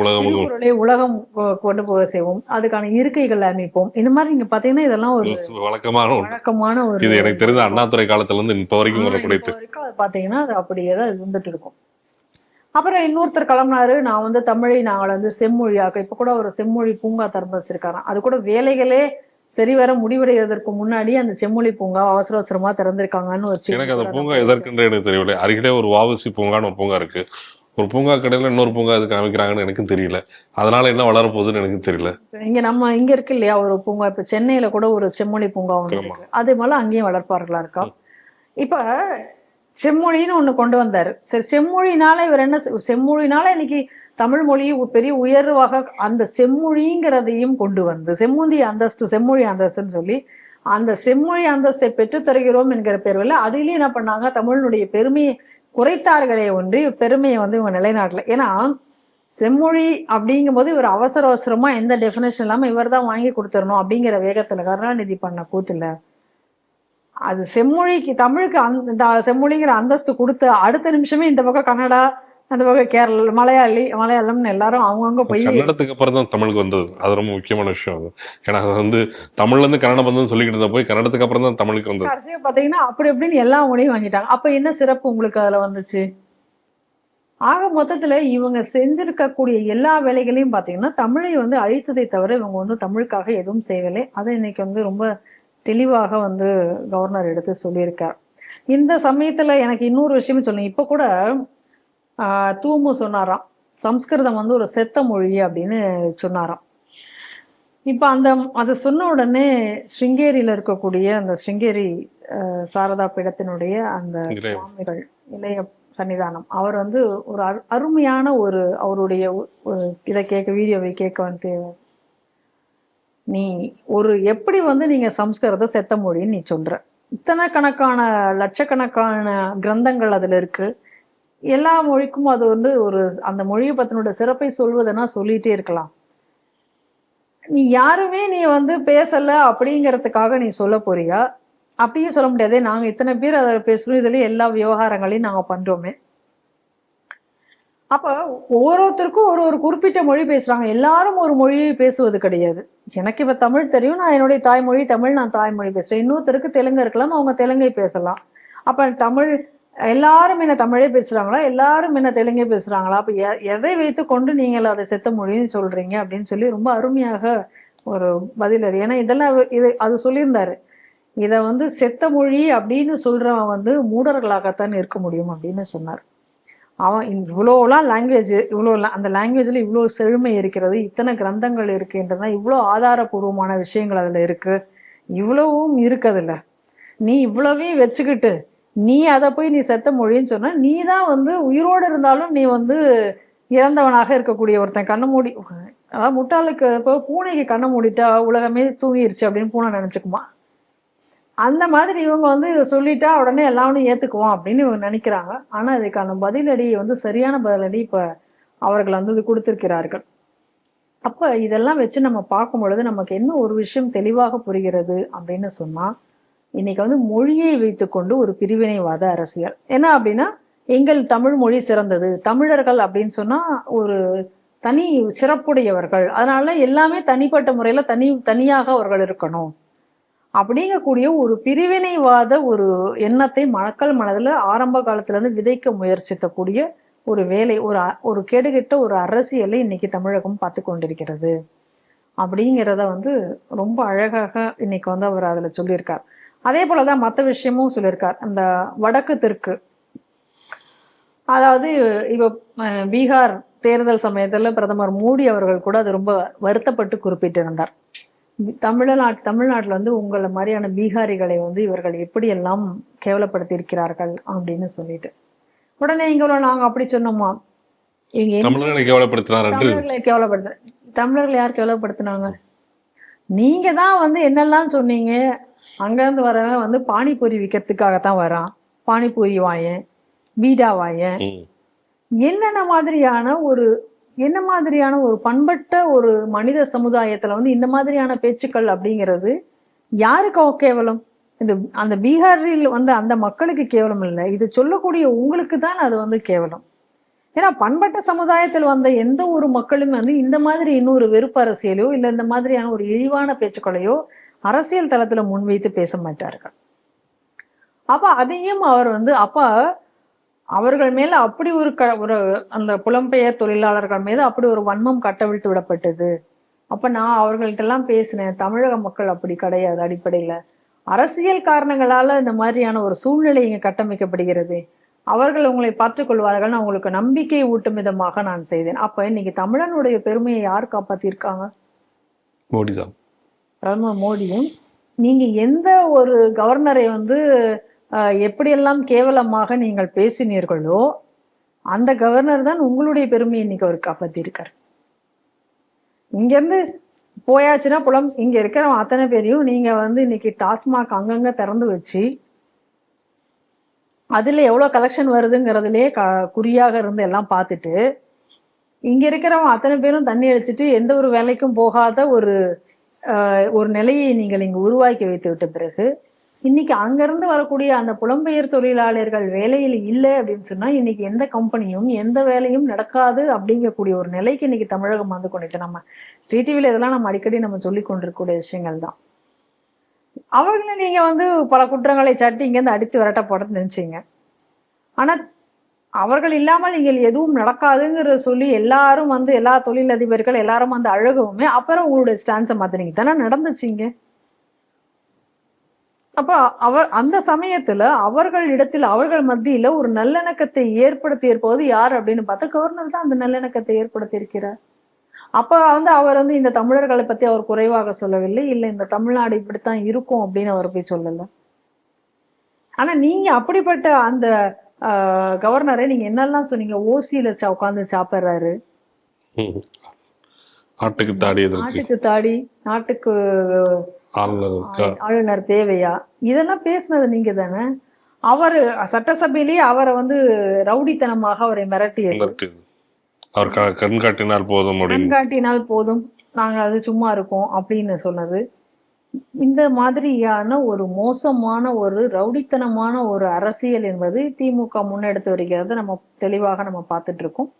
உலகம் கொண்டு போக செய்வோம், அதுக்கான இருக்கைகள் அமைப்போம். இந்த மாதிரி நீங்க பாத்தீங்கன்னா இதெல்லாம் ஒரு வழக்கமான ஒரு, இது எனக்கு தெரிஞ்ச அண்ணாதுரை காலத்துல இருந்து இப்ப வரைக்கும் பாத்தீங்கன்னா அது அப்படியேதான் இருந்துட்டு இருக்கும். அப்புறம் இன்னொருத்தர் கிளம்பினாரு, நான் வந்து தமிழை நாங்கள் வந்து செம்மொழியாக்க, இப்ப கூட ஒரு செம்மொழி பூங்கா திறந்து வச்சிருக்காராம். அது கூட வேலைகளே சரிவர முடிவடைவதற்கு முன்னாடி அந்த செம்மொழி பூங்கா அவசரமா திறந்திருக்காங்கன்னு வச்சு. எனக்கு அந்த பூங்கா எதற்குன்ற எனக்கு தெரியல. அருகிலே ஒரு வாவுசி பூங்கான்னு ஒரு பூங்கா இருக்கு. ஒரு பூங்கா கடையில இன்னொரு பூங்கா அதுக்கு அமைக்கிறாங்கன்னு எனக்கு தெரியல. அதனால என்ன வளர போகுதுன்னு எனக்கு தெரியல. இங்க இருக்கு இல்லையா ஒரு பூங்கா, இப்ப சென்னையில கூட ஒரு செம்மொழி பூங்கா ஒன்று இருக்கு. அதே போல அங்கேயும் வளர்ப்பார்களா இருக்கா. இப்ப செம்மொழின்னு ஒண்ணு கொண்டு வந்தாரு. சரி, செம்மொழினால இவர் என்ன, செம்மொழினால இன்னைக்கு தமிழ் மொழி பெரிய உயர்வாக அந்த செம்மொழிங்கிறதையும் கொண்டு வந்து செம்மொழி அந்தஸ்து, செம்மொழி அந்தஸ்துன்னு சொல்லி அந்த செம்மொழி அந்தஸ்தை பெற்று தருகிறோம் என்கிற பேர்ல அதிலேயே என்ன பண்ணாங்க, தமிழனுடைய பெருமையை குறைத்தார்களே ஒன்றி பெருமையை வந்து இவங்க நிலைநாட்டல. ஏன்னா செம்மொழி அப்படிங்கும் போது இவர் அவசரமா எந்த டெபினேஷன் இல்லாம இவர் தான் வாங்கி கொடுத்துடணும் அப்படிங்கிற வேகத்துல கருணாநிதி பண்ண கூத்துல அது செம்மொழிக்கு தமிழுக்கு அந்த செம்மொழிங்கிற அந்தஸ்து கொடுத்த அடுத்த நிமிஷமே இந்த பக்கம் கன்னடா, அந்த பக்கம் கேரள, மலையாளம்னு எல்லாரும் அவங்கவுங்க போய் கன்னடத்துக்கு அப்புறம் தான் தமிழுக்கு வந்தது. அது ரொம்ப முக்கியமான விஷயம். ஏன்னா அது வந்து தமிழ்ல இருந்து கன்னடம் வந்து சொல்லிக்கிட்டு இருந்த போய் கன்னடத்துக்கு அப்புறம் தான் தமிழுக்கு வந்தது. கடைசியா பாத்தீங்கன்னா அப்படி எப்படின்னு எல்லா மொழியும் வாங்கிட்டாங்க. அப்ப என்ன சிறப்பு உங்களுக்கு அதுல வந்துச்சு? ஆக மொத்தத்துல இவங்க செஞ்சிருக்கக்கூடிய எல்லா வேலைகளையும் பாத்தீங்கன்னா தமிழை வந்து அழித்ததை தவிர இவங்க வந்து தமிழுக்காக எதுவும் செய்யலை. அதை இன்னைக்கு வந்து ரொம்ப தெளிவாக வந்து கவர்னர் எடுத்து சொல்லியிருக்கார். இந்த சமயத்துல எனக்கு இன்னொரு விஷயம் சொல்லுங்க. இப்ப கூட தூமு சொன்னாராம், சம்ஸ்கிருதம் வந்து ஒரு செத்த மொழி அப்படின்னு சொன்னாராம். இப்ப அதை சொன்ன உடனே ஸ்ருங்கேரியில இருக்கக்கூடிய அந்த ஸ்ருங்கேரி சாரதா பீடத்தினுடைய அந்த சுவாமிகள் இளைய சன்னிதானம், அவர் வந்து ஒரு அருமையான ஒரு அவருடைய இதை வீடியோவை கேட்க வந்து, நீ ஒரு எப்படி வந்து நீங்க சம்ஸ்கிருத செத்த மொழின்னு நீ சொல்ற, இத்தனை கணக்கான லட்சக்கணக்கான கிரந்தங்கள் அதுல இருக்கு, எல்லா மொழிக்கும் அது வந்து ஒரு அந்த மொழியை பத்தினோட சிறப்பை சொல்வதுன்னா சொல்லிட்டே இருக்கலாம். நீ யாருமே நீ வந்து பேசல அப்படிங்கிறதுக்காக நீ சொல்ல போறியா? அப்படியே சொல்ல முடியாதே, நாங்க இத்தனை பேர் அதை பேசுறோம், இதுலயும் எல்லா விவகாரங்களையும் நாங்க பண்றோமே. அப்ப ஒவ்வொருத்தருக்கும் ஒரு குறிப்பிட்ட மொழி பேசுறாங்க, எல்லாரும் ஒரு மொழியை பேசுவது கிடையாது. எனக்கு இப்ப தமிழ் தெரியும், நான் என்னுடைய தாய்மொழி தமிழ், நான் தாய்மொழி பேசுறேன். இன்னொருத்தருக்கு தெலுங்கு இருக்கலாம், அவங்க தெலுங்கை பேசலாம். அப்ப தமிழ் எல்லாரும் என்ன தமிழே பேசுறாங்களா, எல்லாரும் என்ன தெலுங்கே பேசுறாங்களா? அப்ப எதை வைத்து கொண்டு நீங்கள் அதை செத்த மொழின்னு சொல்றீங்க அப்படின்னு சொல்லி ரொம்ப அருமையாக ஒரு பதில். ஏன்னா இதெல்லாம் அது சொல்லியிருந்தாரு, இதை வந்து செத்த மொழி அப்படின்னு சொல்றவன் வந்து மூடர்களாகத்தான் இருக்க முடியும் அப்படின்னு சொன்னார். அவன் இவ்வளோலாம் லாங்குவேஜ், அந்த லாங்குவேஜ்ல இவ்வளோ செழுமை இருக்கிறது, இத்தனை கிரந்தங்கள் இருக்குன்றதுனா இவ்வளோ ஆதாரபூர்வமான விஷயங்கள் அதுல இருக்கு, இவ்வளவும் இருக்குதுல்ல. நீ இவ்வளவையும் வச்சுக்கிட்டு நீ அதை போய் நீ செத்த மொழின்னு சொன்னா, நீ தான் வந்து உயிரோடு இருந்தாலும் நீ வந்து இறந்தவனாக இருக்கக்கூடிய ஒருத்தன். கண்ணை மூடி, அதாவது முட்டாளுக்கு இப்போ பூனைக்கு கண்ணை மூடிட்டா உலகமே தூங்கிருச்சு அப்படின்னு பூனை நினைச்சுக்குமா, அந்த மாதிரி இவங்க வந்து சொல்லிட்டா உடனே எல்லாரும் ஏத்துக்குவோம் அப்படின்னு இவங்க நினைக்கிறாங்க. ஆனா இதுக்கான பதிலடி வந்து சரியான பதிலடி இப்ப அவர்கள் வந்து கொடுத்திருக்கிறார்கள். அப்ப இதெல்லாம் வச்சு நம்ம பார்க்கும் பொழுது நமக்கு என்ன ஒரு விஷயம் தெளிவாக புரிகிறது அப்படின்னு சொன்னா, இன்னைக்கு வந்து மொழியை வைத்துக்கொண்டு ஒரு பிரிவினைவாத அரசியல் என்ன அப்படின்னா, எங்கள் தமிழ் மொழி சிறந்தது, தமிழர்கள் அப்படின்னு சொன்னா ஒரு தனி சிறப்புடையவர்கள், அதனால எல்லாமே தனிப்பட்ட முறையில தனியாக அவர்கள் இருக்கணும் அப்படிங்கக்கூடிய ஒரு பிரிவினைவாத ஒரு எண்ணத்தை மக்கள் மனதில் ஆரம்ப காலத்துல இருந்து விதைக்க முயற்சித்தக்கூடிய ஒரு வேலை, ஒரு கேடுகெட்ட ஒரு அரசியலை இன்னைக்கு தமிழகம் பார்த்து கொண்டிருக்கிறது அப்படிங்கிறத வந்து ரொம்ப அழகாக இன்னைக்கு வந்து அவர் அதுல சொல்லியிருக்கார். அதே போலதான் மற்ற விஷயமும் சொல்லியிருக்கார். அந்த வடக்கு தெற்கு, அதாவது இப்ப பீகார் தேர்தல் சமயத்துல பிரதமர் மோடி அவர்கள் கூட அது ரொம்ப வருத்தப்பட்டு குறிப்பிட்டிருந்தார். தமிழ்நாட்டில் வந்து உங்களை மாதிரியான பீகாரிகளை வந்து இவர்கள் எப்படி எல்லாம் கேவலப்படுத்தி இருக்கிறார்கள் அப்படின்னு சொல்லிட்டு, உடனே இங்க நாங்க அப்படி சொன்னோமா, இவங்க தமிழர்களை கேவலப்படுத்த, தமிழர்களை யார் கேவலப்படுத்தினாங்க? நீங்க தான் வந்து என்னெல்லாம் சொன்னீங்க, அங்கிருந்து வரவன் வந்து பானிபூரி விற்கிறதுக்காகத்தான் வரான், பானிபூரி வாயன், பீடா வாயன், என்ன மாதிரியான ஒரு பண்பட்ட ஒரு மனித சமுதாயத்துல வந்து இந்த மாதிரியான பேச்சுக்கள் அப்படிங்கிறது யாருக்கு கேவலம்? அந்த பீகாரில் வந்து அந்த மக்களுக்கு கேவலம் இல்லை, இது சொல்லக்கூடிய உங்களுக்கு தான் அது வந்து கேவலம். ஏன்னா பண்பட்ட சமுதாயத்தில் வந்த எந்த ஒரு மக்களும் வந்து இந்த மாதிரி இன்னொரு வெறுப்பு அரசியலையோ இல்லை இந்த மாதிரியான ஒரு இழிவான பேச்சுக்களையோ அரசியல் தளத்துல முன்வைத்து பேச மாட்டார்கள். அப்ப அதையும் அவர் வந்து அவர்கள் மேல அப்படி ஒரு அந்த புலம்பெயர் தொழிலாளர்கள் மீது அப்படி ஒரு வன்மம் கட்டவிழ்த்து விடப்பட்டது. அப்ப நான் அவர்கள்ட்ட எல்லாம் பேசினேன், தமிழக மக்கள் அப்படி கிடையாது, அடிப்படையில அரசியல் காரணங்களால இந்த மாதிரியான ஒரு சூழ்நிலை இங்க கட்டமைக்கப்படுகிறது, அவர்கள் உங்களை பார்த்துக் கொள்வார்கள், நான் உங்களுக்கு நம்பிக்கை ஊட்டும் விதமாக நான் செய்தேன். அப்ப இன்னைக்கு தமிழனுடைய பெருமையை யார் காப்பாத்திருக்காங்க? மோடிதான், பிரதமர் மோடியும். நீங்க எந்த ஒரு கவர்னரை வந்து எப்படியெல்லாம் கேவலமாக நீங்கள் பேசினீர்களோ அந்த கவர்னர் தான் உங்களுடைய பெருமையை இன்னைக்கு அவர் காப்பாத்திருக்கார். இங்க இருந்து போயாச்சுன்னா இங்க இருக்கிற அத்தனை பேரையும் நீங்க வந்து இன்னைக்கு டாஸ்மாக் அங்கங்க திறந்து வச்சு அதுல எவ்வளவு கலெக்ஷன் வருதுங்கிறதுலயே குறியாக இருந்து எல்லாம் பார்த்துட்டு இங்க இருக்கிறவங்க அத்தனை பேரும் தண்ணி அடிச்சுட்டு எந்த ஒரு வேலைக்கும் போகாத ஒரு நிலையை நீங்கள் இங்கு உருவாக்கி வைத்து விட்ட பிறகு இன்னைக்கு அங்கிருந்து வரக்கூடிய அந்த புலம்பெயர் தொழிலாளர்கள் வேலையில் இல்லை அப்படின்னு சொன்னா இன்னைக்கு எந்த கம்பெனியும் எந்த வேலையும் நடக்காது அப்படிங்கக்கூடிய ஒரு நிலைக்கு இன்னைக்கு தமிழகம் வந்து கொண்டிருக்கு. நம்ம ஸ்ரீ டிவில இதெல்லாம் நம்ம அடிக்கடி நம்ம சொல்லி கொண்டிருக்கக்கூடிய விஷயங்கள் தான். அவர்களை நீங்க வந்து பல குற்றங்களை சாட்டி இங்கேருந்து அடித்து விரட்ட போட நினைச்சீங்க. ஆனா அவர்கள் இல்லாமல் இங்கே எதுவும் நடக்காதுங்கிற சொல்லி எல்லாரும் வந்து எல்லா தொழிலதிபர்கள் எல்லாரும் வந்து அழகவுமே அப்புறம் உங்களுடைய ஸ்டான்ஸை மாத்தினீங்க தானே நடந்துச்சுங்க. அப்ப அந்த சமயத்துல அவர்கள் மத்தியில ஒரு நல்லிணக்கத்தை ஏற்படுத்தி இருப்பது யார் அப்படின்னு பார்த்தா கவர்னர் தான் அந்த நல்லிணக்கத்தை ஏற்படுத்தி இருக்கிறார். அப்ப வந்து அவர் வந்து இந்த தமிழர்களை பத்தி அவர் குறைவாக சொல்லவில்லை, இல்லை இந்த தமிழ்நாடு இப்படித்தான் இருக்கும் அப்படின்னு அவர் போய் சொல்லல. ஆனா நீங்க அப்படிப்பட்ட அந்த கவர்னரை நீங்க என்னெல்லாம் சொன்னீங்க? ஓசியில உட்கார்ந்து சாப்பிடுறாரு, நாட்டுக்கு தாடி, நாட்டுக்கு ஆளுநர் தேவையா, இதெல்லாம் பேசினது நீங்க தானே. அவரு சட்டசபையிலேயே அவரை வந்து ரவுடித்தனமாக அவரை மிரட்டியது, கண்காட்டினால் போதும் நாங்க அது சும்மா இருக்கோம் அப்படின்னு சொன்னது. இந்த மாதிரியான ஒரு மோசமான ஒரு ரவுடித்தனமான ஒரு அரசியல் என்பது திமுக முன்னெடுத்து வருகிறது. நம்ம தெளிவாக நம்ம பார்த்துட்டு இருக்கோம்.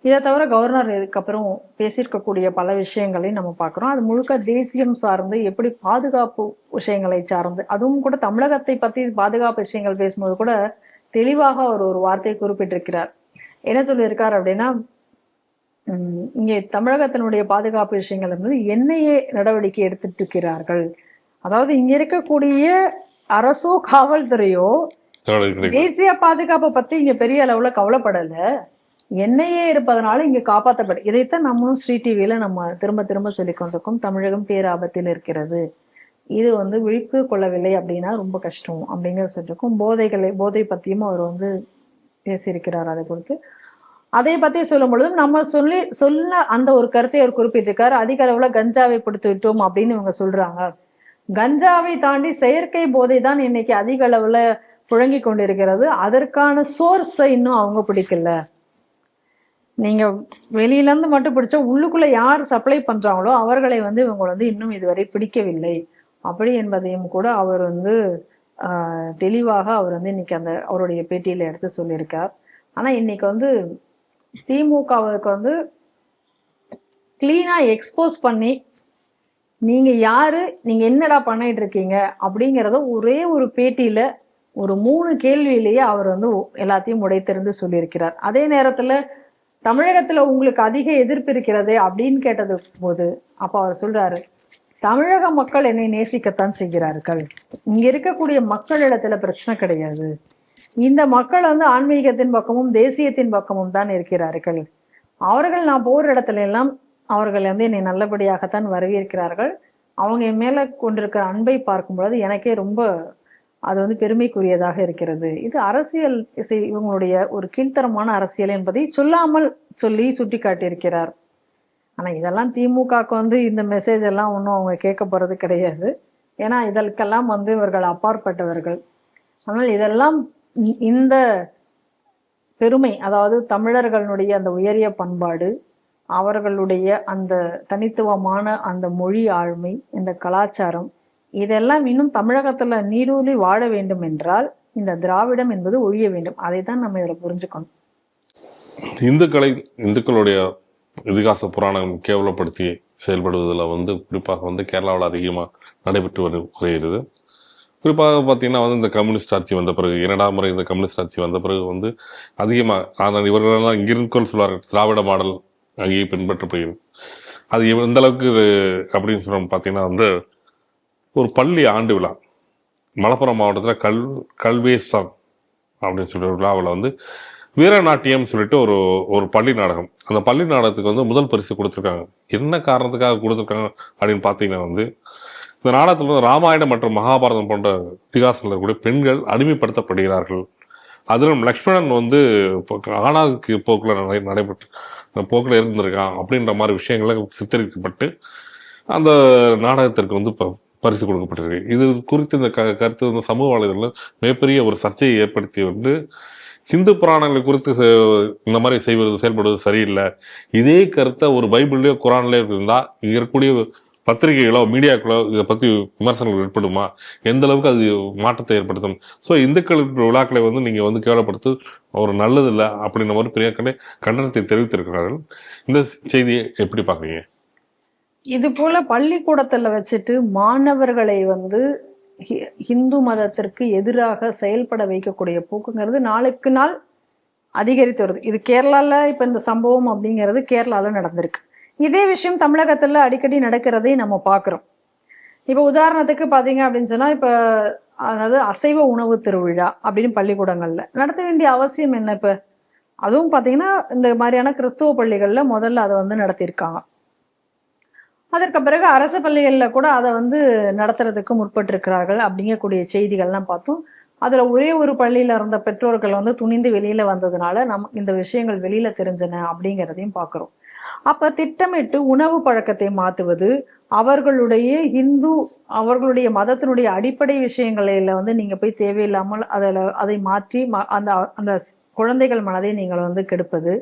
இதை தவிர கவர்னர் இதுக்கப்புறம் பேசியிருக்கக்கூடிய பல விஷயங்களையும் நம்ம பார்க்குறோம். அது முழுக்க தேசியம் சார்ந்து, எப்படி பாதுகாப்பு விஷயங்களை சார்ந்து, அதுவும் கூட தமிழகத்தை பற்றி பாதுகாப்பு விஷயங்கள் பேசும்போது கூட தெளிவாக அவர் ஒரு வார்த்தையை குறிப்பிட்டிருக்கிறார். என்ன சொல்லியிருக்கார் அப்படின்னா, இங்கே தமிழகத்தினுடைய பாதுகாப்பு விஷயங்கள் என்பது என்னையே நடவடிக்கை எடுத்துட்டு இருக்கிறார்கள். அதாவது இங்க இருக்கக்கூடிய அரசோ காவல்துறையோ தேசிய பாதுகாப்பை பத்தி இங்க பெரிய அளவுல கவலைப்படல, எண்ணெயே இருப்பதனால இங்க காப்பாற்றப்படும். இதைத்தான் நம்மளும் ஸ்ரீ டிவியில நம்ம திரும்ப திரும்ப சொல்லி கொண்டிருக்கோம். தமிழகம் பேராபத்தில் இருக்கிறது, இது வந்து விழிப்பு கொள்ளவில்லை அப்படின்னா ரொம்ப கஷ்டம் அப்படிங்கிறத சொல்லியிருக்கோம். போதை பத்தியும் அவர் வந்து பேசியிருக்கிறார். அதை குறித்து அதை பத்தி சொல்லும் பொழுதும் நம்ம சொல்ல அந்த ஒரு கருத்தை அவர் குறிப்பிட்டிருக்காரு. அதிக அளவுல கஞ்சாவை பிடித்து விட்டோம் அப்படின்னு இவங்க சொல்றாங்க. கஞ்சாவை தாண்டி செயற்கை போதை தான் இன்னைக்கு அதிக அளவுல புழங்கி கொண்டிருக்கிறது. அதற்கான சோர்ஸை இன்னும் அவங்க பிடிக்கல. நீங்க வெளியில இருந்து மட்டும் பிடிச்சா உள்ளுக்குள்ள யார் சப்ளை பண்றாங்களோ அவர்களை வந்து இவங்க வந்து இன்னும் இதுவரை பிடிக்கவில்லை அப்படி என்பதையும் கூட அவர் வந்து தெளிவாக அவர் வந்து இன்னைக்கு அந்த அவருடைய பேட்டியில எடுத்து சொல்லியிருக்கார். ஆனா இன்னைக்கு வந்து திமுகவுக்கு வந்து கிளீனா எக்ஸ்போஸ் பண்ணி நீங்க யாரு, நீங்க என்னடா பண்ணிட்டு இருக்கீங்க அப்படிங்கிறத ஒரே ஒரு பேட்டியில ஒரு 3 கேள்வியிலேயே அவர் வந்து எல்லாத்தையும் உடைத்திருந்து சொல்லியிருக்கிறார். அதே நேரத்துல தமிழகத்துல உங்களுக்கு அதிக எதிர்ப்பு இருக்கிறது அப்படின்னு கேட்டது போது அப்ப அவர் சொல்றாரு, தமிழக மக்கள் என்னை நேசிக்கத்தான் செய்கிறார்கள். இங்க இருக்கக்கூடிய மக்களிடத்துல பிரச்சனை கிடையாது. இந்த மக்கள் வந்து ஆன்மீகத்தின் பக்கமும் தேசியத்தின் பக்கமும் தான் இருக்கிறார்கள். அவர்கள் நான் போற இடத்துல எல்லாம் அவர்கள் வந்து என்னை நல்லபடியாகத்தான் வரவேற்கிறார்கள். அவங்க என் மேல கொண்டிருக்கிற அன்பை பார்க்கும் பொழுது எனக்கே ரொம்ப அது வந்து பெருமைக்குரியதாக இருக்கிறது. இது அரசியல் இவங்களுடைய ஒரு கீழ்த்தரமான அரசியல் என்பதை சொல்லாமல் சொல்லி சுட்டி காட்டியிருக்கிறார். ஆனா இதெல்லாம் திமுகவுக்கு வந்து இந்த மெசேஜ் எல்லாம் ஒன்றும் அவங்க கேட்க போறது கிடையாது. ஏன்னா இதற்கெல்லாம் வந்து இவர்கள் அப்பாற்பட்டவர்கள். ஆனால் இதெல்லாம் இந்த பெருமை, அதாவது தமிழர்களுடைய அந்த உயரிய பண்பாடு, அவர்களுடைய அந்த தனித்துவமான அந்த மொழி ஆழ்மை, இந்த கலாச்சாரம், இதெல்லாம் இன்னும் தமிழகத்துல நீடூழி வாழ வேண்டும் என்றால் இந்த திராவிடம் என்பது ஒழிய வேண்டும். அதை தான் நம்ம இதில் புரிஞ்சுக்கணும். இந்துக்களுடைய இதிகாச புராணம் கேவலப்படுத்தி செயல்படுவதில் வந்து குறிப்பாக வந்து கேரளாவில் அதிகமாக நடைபெற்று வருகிறது. குறிப்பாக பார்த்தீங்கன்னா வந்து இந்த கம்யூனிஸ்ட் ஆட்சி வந்த பிறகு, 2ஆம் முறை இந்த கம்யூனிஸ்ட் ஆட்சி வந்த பிறகு வந்து அதிகமாக, ஆனால் இவர்களெல்லாம் இங்கிருக்கோள் சொல்வார்கள், திராவிட மாடல் அங்கேயே பின்பற்றப்படுகிறது. அது எந்த அளவுக்கு அப்படின்னு சொல்ல பார்த்தீங்கன்னா வந்து ஒரு பள்ளி ஆண்டு விழா மலப்புரம் மாவட்டத்தில் கல்வேசம் அப்படின்னு சொல்லிட்டு விழாவில் வந்து வீரநாட்டியம் சொல்லிட்டு ஒரு பள்ளி நாடகம், அந்த பள்ளி நாடகத்துக்கு வந்து முதல் பரிசு கொடுத்துருக்காங்க. என்ன காரணத்துக்காக கொடுத்துருக்காங்க அப்படின்னு பார்த்தீங்கன்னா வந்து இந்த நாடகத்தில் வந்து ராமாயணம் மற்றும் மகாபாரதம் போன்ற இதிகாசங்கள் இருக்கக்கூடிய பெண்கள் அடிமைப்படுத்தப்படுகிறார்கள். அதிலும் லக்ஷ்மணன் வந்து ஆணாக்கு போக்கில் நடைபெற்று போக்கில் இருந்திருக்கான் அப்படின்ற மாதிரி விஷயங்களை சித்தரிக்கப்பட்டு அந்த நாடகத்திற்கு வந்து பரிசு கொடுக்கப்பட்டிருக்கு. இது குறித்து இந்த கருத்து வந்து சமூக வலைதளத்தில் மிகப்பெரிய ஒரு சர்ச்சையை ஏற்படுத்தி வந்து ஹிந்து புராணங்களை குறித்து இந்த மாதிரி செயல்படுவது சரியில்லை, இதே கருத்தை ஒரு பைபிள்லயோ குரான்லயோ இருந்தா இங்க இருக்கக்கூடிய பத்திரிகைகளோ மீடியாக்களோ இதை பத்தி விமர்சனங்கள் ஏற்படுமா, எந்த அளவுக்கு அது மாற்றத்தை ஏற்படுத்தும். ஸோ இந்துக்கள் விழாக்களை வந்து நீங்க வந்து கேவலப்படுத்து ஒரு நல்லது இல்லை அப்படின்ற மாதிரி பெரிய கண்டனத்தை தெரிவித்திருக்கிறார்கள். இந்த செய்தியை எப்படி பாக்குறீங்க? இது போல பள்ளிக்கூடத்துல வச்சுட்டு மாணவர்களை வந்து ஹிந்து மதத்திற்கு எதிராக செயல்பட வைக்கக்கூடிய போக்குங்கிறது நாளுக்கு நாள் அதிகரித்து வருது. இது கேரளால இப்ப இந்த சம்பவம் அப்படிங்கிறது கேரளால நடந்திருக்கு. இதே விஷயம் தமிழகத்துல அடிக்கடி நடக்கிறதை நம்ம பாக்குறோம். இப்ப உதாரணத்துக்கு பாத்தீங்க அப்படின்னு சொன்னா, இப்ப அதாவது அசைவ உணவு திருவிழா அப்படின்னு பள்ளிக்கூடங்கள்ல நடத்த வேண்டிய அவசியம் என்ன? இப்ப அதுவும் பாத்தீங்கன்னா இந்த மாதிரியான கிறிஸ்துவ பள்ளிகள்ல முதல்ல அதை வந்து நடத்தியிருக்காங்க. அதற்கு பிறகு அரசு பள்ளிகளில் கூட அதை வந்து நடத்துறதுக்கு முற்பட்டிருக்கிறார்கள் அப்படிங்கக்கூடிய செய்திகள்லாம் பார்த்தோம். அதுல ஒரே ஒரு பள்ளியில இருந்த பெற்றோர்கள் வந்து துணிந்து வெளியில வந்ததுனால இந்த விஷயங்கள் வெளியில தெரிஞ்சன அப்படிங்கிறதையும் பார்க்கிறோம். அப்ப திட்டமிட்டு உணவு பழக்கத்தை மாற்றுவது, அவர்களுடைய மதத்தினுடைய அடிப்படை விஷயங்களில வந்து நீங்க போய் தேவையில்லாமல் அதை மாற்றி அந்த குழந்தைகள் மனதை நீங்கள் வந்து கெடுப்பது,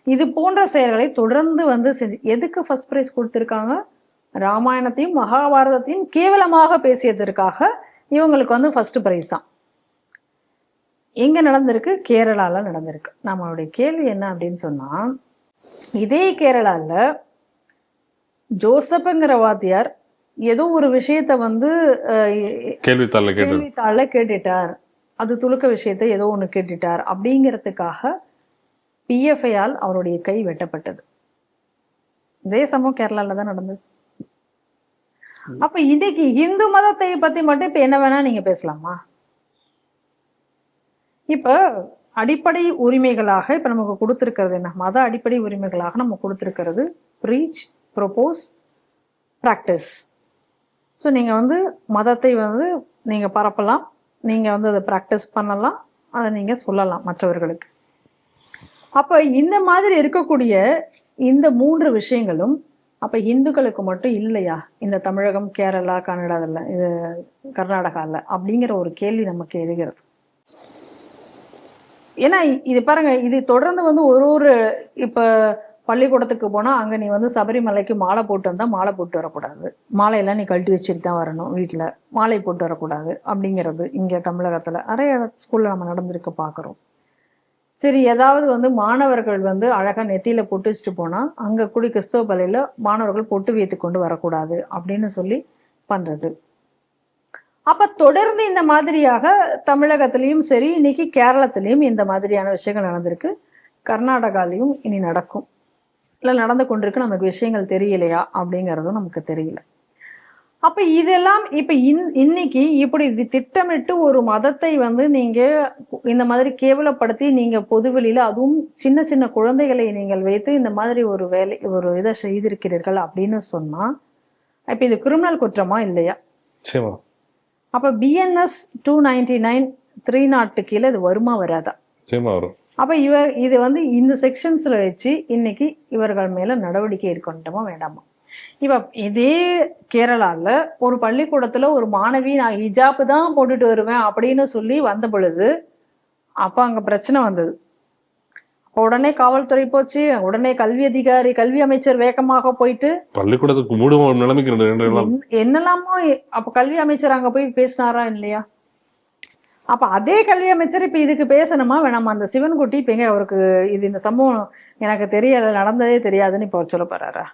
இது போன்ற செயல்களை தொடர்ந்து வந்து எதுக்கு ஃபர்ஸ்ட் பிரைஸ் கொடுத்திருக்காங்க? ராமாயணத்தையும் மகாபாரதத்தையும் கேவலமாக பேசியதற்காக இவங்களுக்கு வந்து ஃபர்ஸ்ட் பிரைஸா. எங்க நடந்திருக்கு? கேரளால நடந்திருக்கு. நம்மளுடைய கேள்வி என்ன அப்படின்னு சொன்னா, இதே கேரளால ஜோசப்ங்கிற வாத்தியார் ஏதோ ஒரு விஷயத்த வந்து கேள்வித்தாள கேட்டுட்டார், அது துலுக்க விஷயத்த ஏதோ ஒண்ணு கேட்டுட்டார் அப்படிங்கிறதுக்காக PFI-யால் அவருடைய கை வெட்டப்பட்டது. இதே சம்பவம் கேரளால தான் நடந்தது. அப்ப இன்னைக்கு இந்து மதத்தை பத்தி மட்டும் இப்ப என்ன வேணா நீங்க பேசலாமா? இப்ப அடிப்படை உரிமைகளாக இப்ப நமக்கு கொடுத்திருக்கிறது என்ன? மத அடிப்படை உரிமைகளாக நம்ம கொடுத்திருக்கிறது ப்ரீச், ப்ரொபோஸ், பிராக்டிஸ். ஸோ நீங்க வந்து மதத்தை வந்து நீங்க பரப்பலாம், நீங்க வந்து அதை பிராக்டிஸ் பண்ணலாம், அதை நீங்க சொல்லலாம் மற்றவர்களுக்கு. அப்ப இந்த மாதிரி இருக்கக்கூடிய இந்த 3 விஷயங்களும் அப்ப இந்துக்களுக்கு மட்டும் இல்லையா? இந்த தமிழகம், கேரளா, கன்னடாவில், இது கர்நாடகாவில் அப்படிங்கிற ஒரு கேள்வி நமக்கு எழுகிறது. ஏன்னா இது பாருங்க, இது தொடர்ந்து வந்து ஒரு இப்ப பள்ளிக்கூடத்துக்கு போனா அங்க நீ வந்து சபரிமலைக்கு மாலை போட்டு வந்தா மாலை போட்டு வரக்கூடாது, மாலையெல்லாம் நீ கழட்டி வச்சுட்டு தான் வரணும், வீட்டுல மாலை போட்டு வரக்கூடாது அப்படிங்கிறது இங்க தமிழகத்துல நிறைய ஸ்கூல்ல நம்ம நடந்திருக்க பாக்குறோம். சரி, ஏதாவது வந்து மாணவர்கள் வந்து அழகா நெத்தியில பொட்டு வச்சுட்டு போனா அங்க கூடி கிறிஸ்தவ பள்ளியில மாணவர்கள் பொட்டு வைத்து கொண்டு வரக்கூடாது அப்படின்னு சொல்லி பண்றது. அப்ப தொடர்ந்து இந்த மாதிரியாக தமிழகத்திலையும் சரி, இன்னைக்கு கேரளத்திலையும் இந்த மாதிரியான விஷயங்கள் நடந்திருக்கு. கர்நாடகாலையும் இனி நடக்கும், இல்லை நடந்து கொண்டிருக்கு. நமக்கு விஷயங்கள் தெரியலையா அப்படிங்கிறதும் நமக்கு தெரியல. அப்ப இதெல்லாம் இப்ப இன்னைக்கு இப்படி திட்டமிட்டு ஒரு மதத்தை வந்து நீங்க இந்த மாதிரி கேவலப்படுத்தி நீங்க பொதுவெளியில, அதுவும் சின்ன சின்ன குழந்தைகளை நீங்கள் வைத்து இந்த மாதிரி ஒரு இதை செய்திருக்கிறீர்கள் அப்படின்னு சொன்னா இப்ப இது கிரிமினல் குற்றமா இல்லையா? அப்ப BNS 299 300 கீழே இது வருமா வராதா? அப்ப இது வந்து இந்த செக்ஷன்ஸ்ல வச்சு இன்னைக்கு இவர்கள் மேல நடவடிக்கை எடுக்கணுமா வேண்டாமா? இப்ப இதே கேரளால ஒரு பள்ளிக்கூடத்துல ஒரு மாணவி நான் ஹிஜாப் தான் போட்டுட்டு வருவேன் அப்படின்னு சொல்லி வந்த பொழுது அப்ப அங்க பிரச்சனை வந்தது. உடனே காவல்துறை போச்சு, உடனே கல்வி அமைச்சர் வேகமாக போயிட்டு பள்ளிக்கூடத்துக்கு மூடும் நிலைமைக்கு என்னெல்லாமோ. அப்ப கல்வி அமைச்சர் அங்க போய் பேசினாரா இல்லையா? அப்ப அதே கல்வி அமைச்சர் இப்ப இதுக்கு பேசணுமா வேணாமா? அந்த சிவன்குட்டி இப்ப எங்க அவருக்கு இது இந்த சம்பவம் எனக்கு தெரியல, நடந்ததே தெரியாதுன்னு இப்ப சொல்ல போறாரா?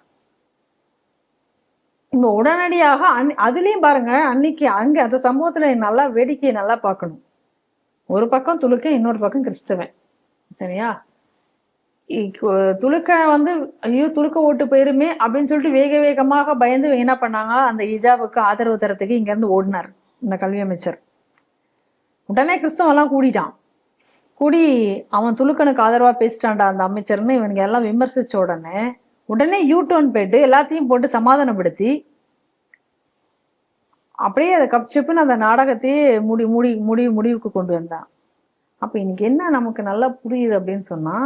இப்ப உடனடியாக அதுலயும் பாருங்க, அன்னைக்கு அங்க அந்த சம்பவத்துல நல்லா வேடிக்கையை நல்லா பார்க்கணும். ஒரு பக்கம் துலுக்க, இன்னொரு பக்கம் கிறிஸ்தவன். சரியா? துலுக்க வந்து ஐயோ துலுக்க ஓட்டு போயிருமே அப்படின்னு சொல்லிட்டு வேக வேகமாக பயந்து என்ன பண்ணாங்க, அந்த ஹிஜாபுக்கு ஆதரவு தரத்துக்கு இங்க இருந்து ஓடினார் இந்த கல்வி அமைச்சர். உடனே கிறிஸ்தவன் எல்லாம் கூடிட்டான். கூடி அவன் துலுக்கனுக்கு ஆதரவா பேசிட்டான்டா அந்த அமைச்சர்னு இவனுங்க எல்லாம் விமர்சிச்ச உடனே யூ-டர்ன் போயிட்டு எல்லாத்தையும் போட்டு சமாதானப்படுத்தி அப்படியே அதை கப்சிப்புன்னு அந்த நாடகத்தையே முடிவுக்கு கொண்டு வந்தான். அப்ப இன்னைக்கு என்ன நமக்கு நல்லா புரியுது அப்படின்னு சொன்னா,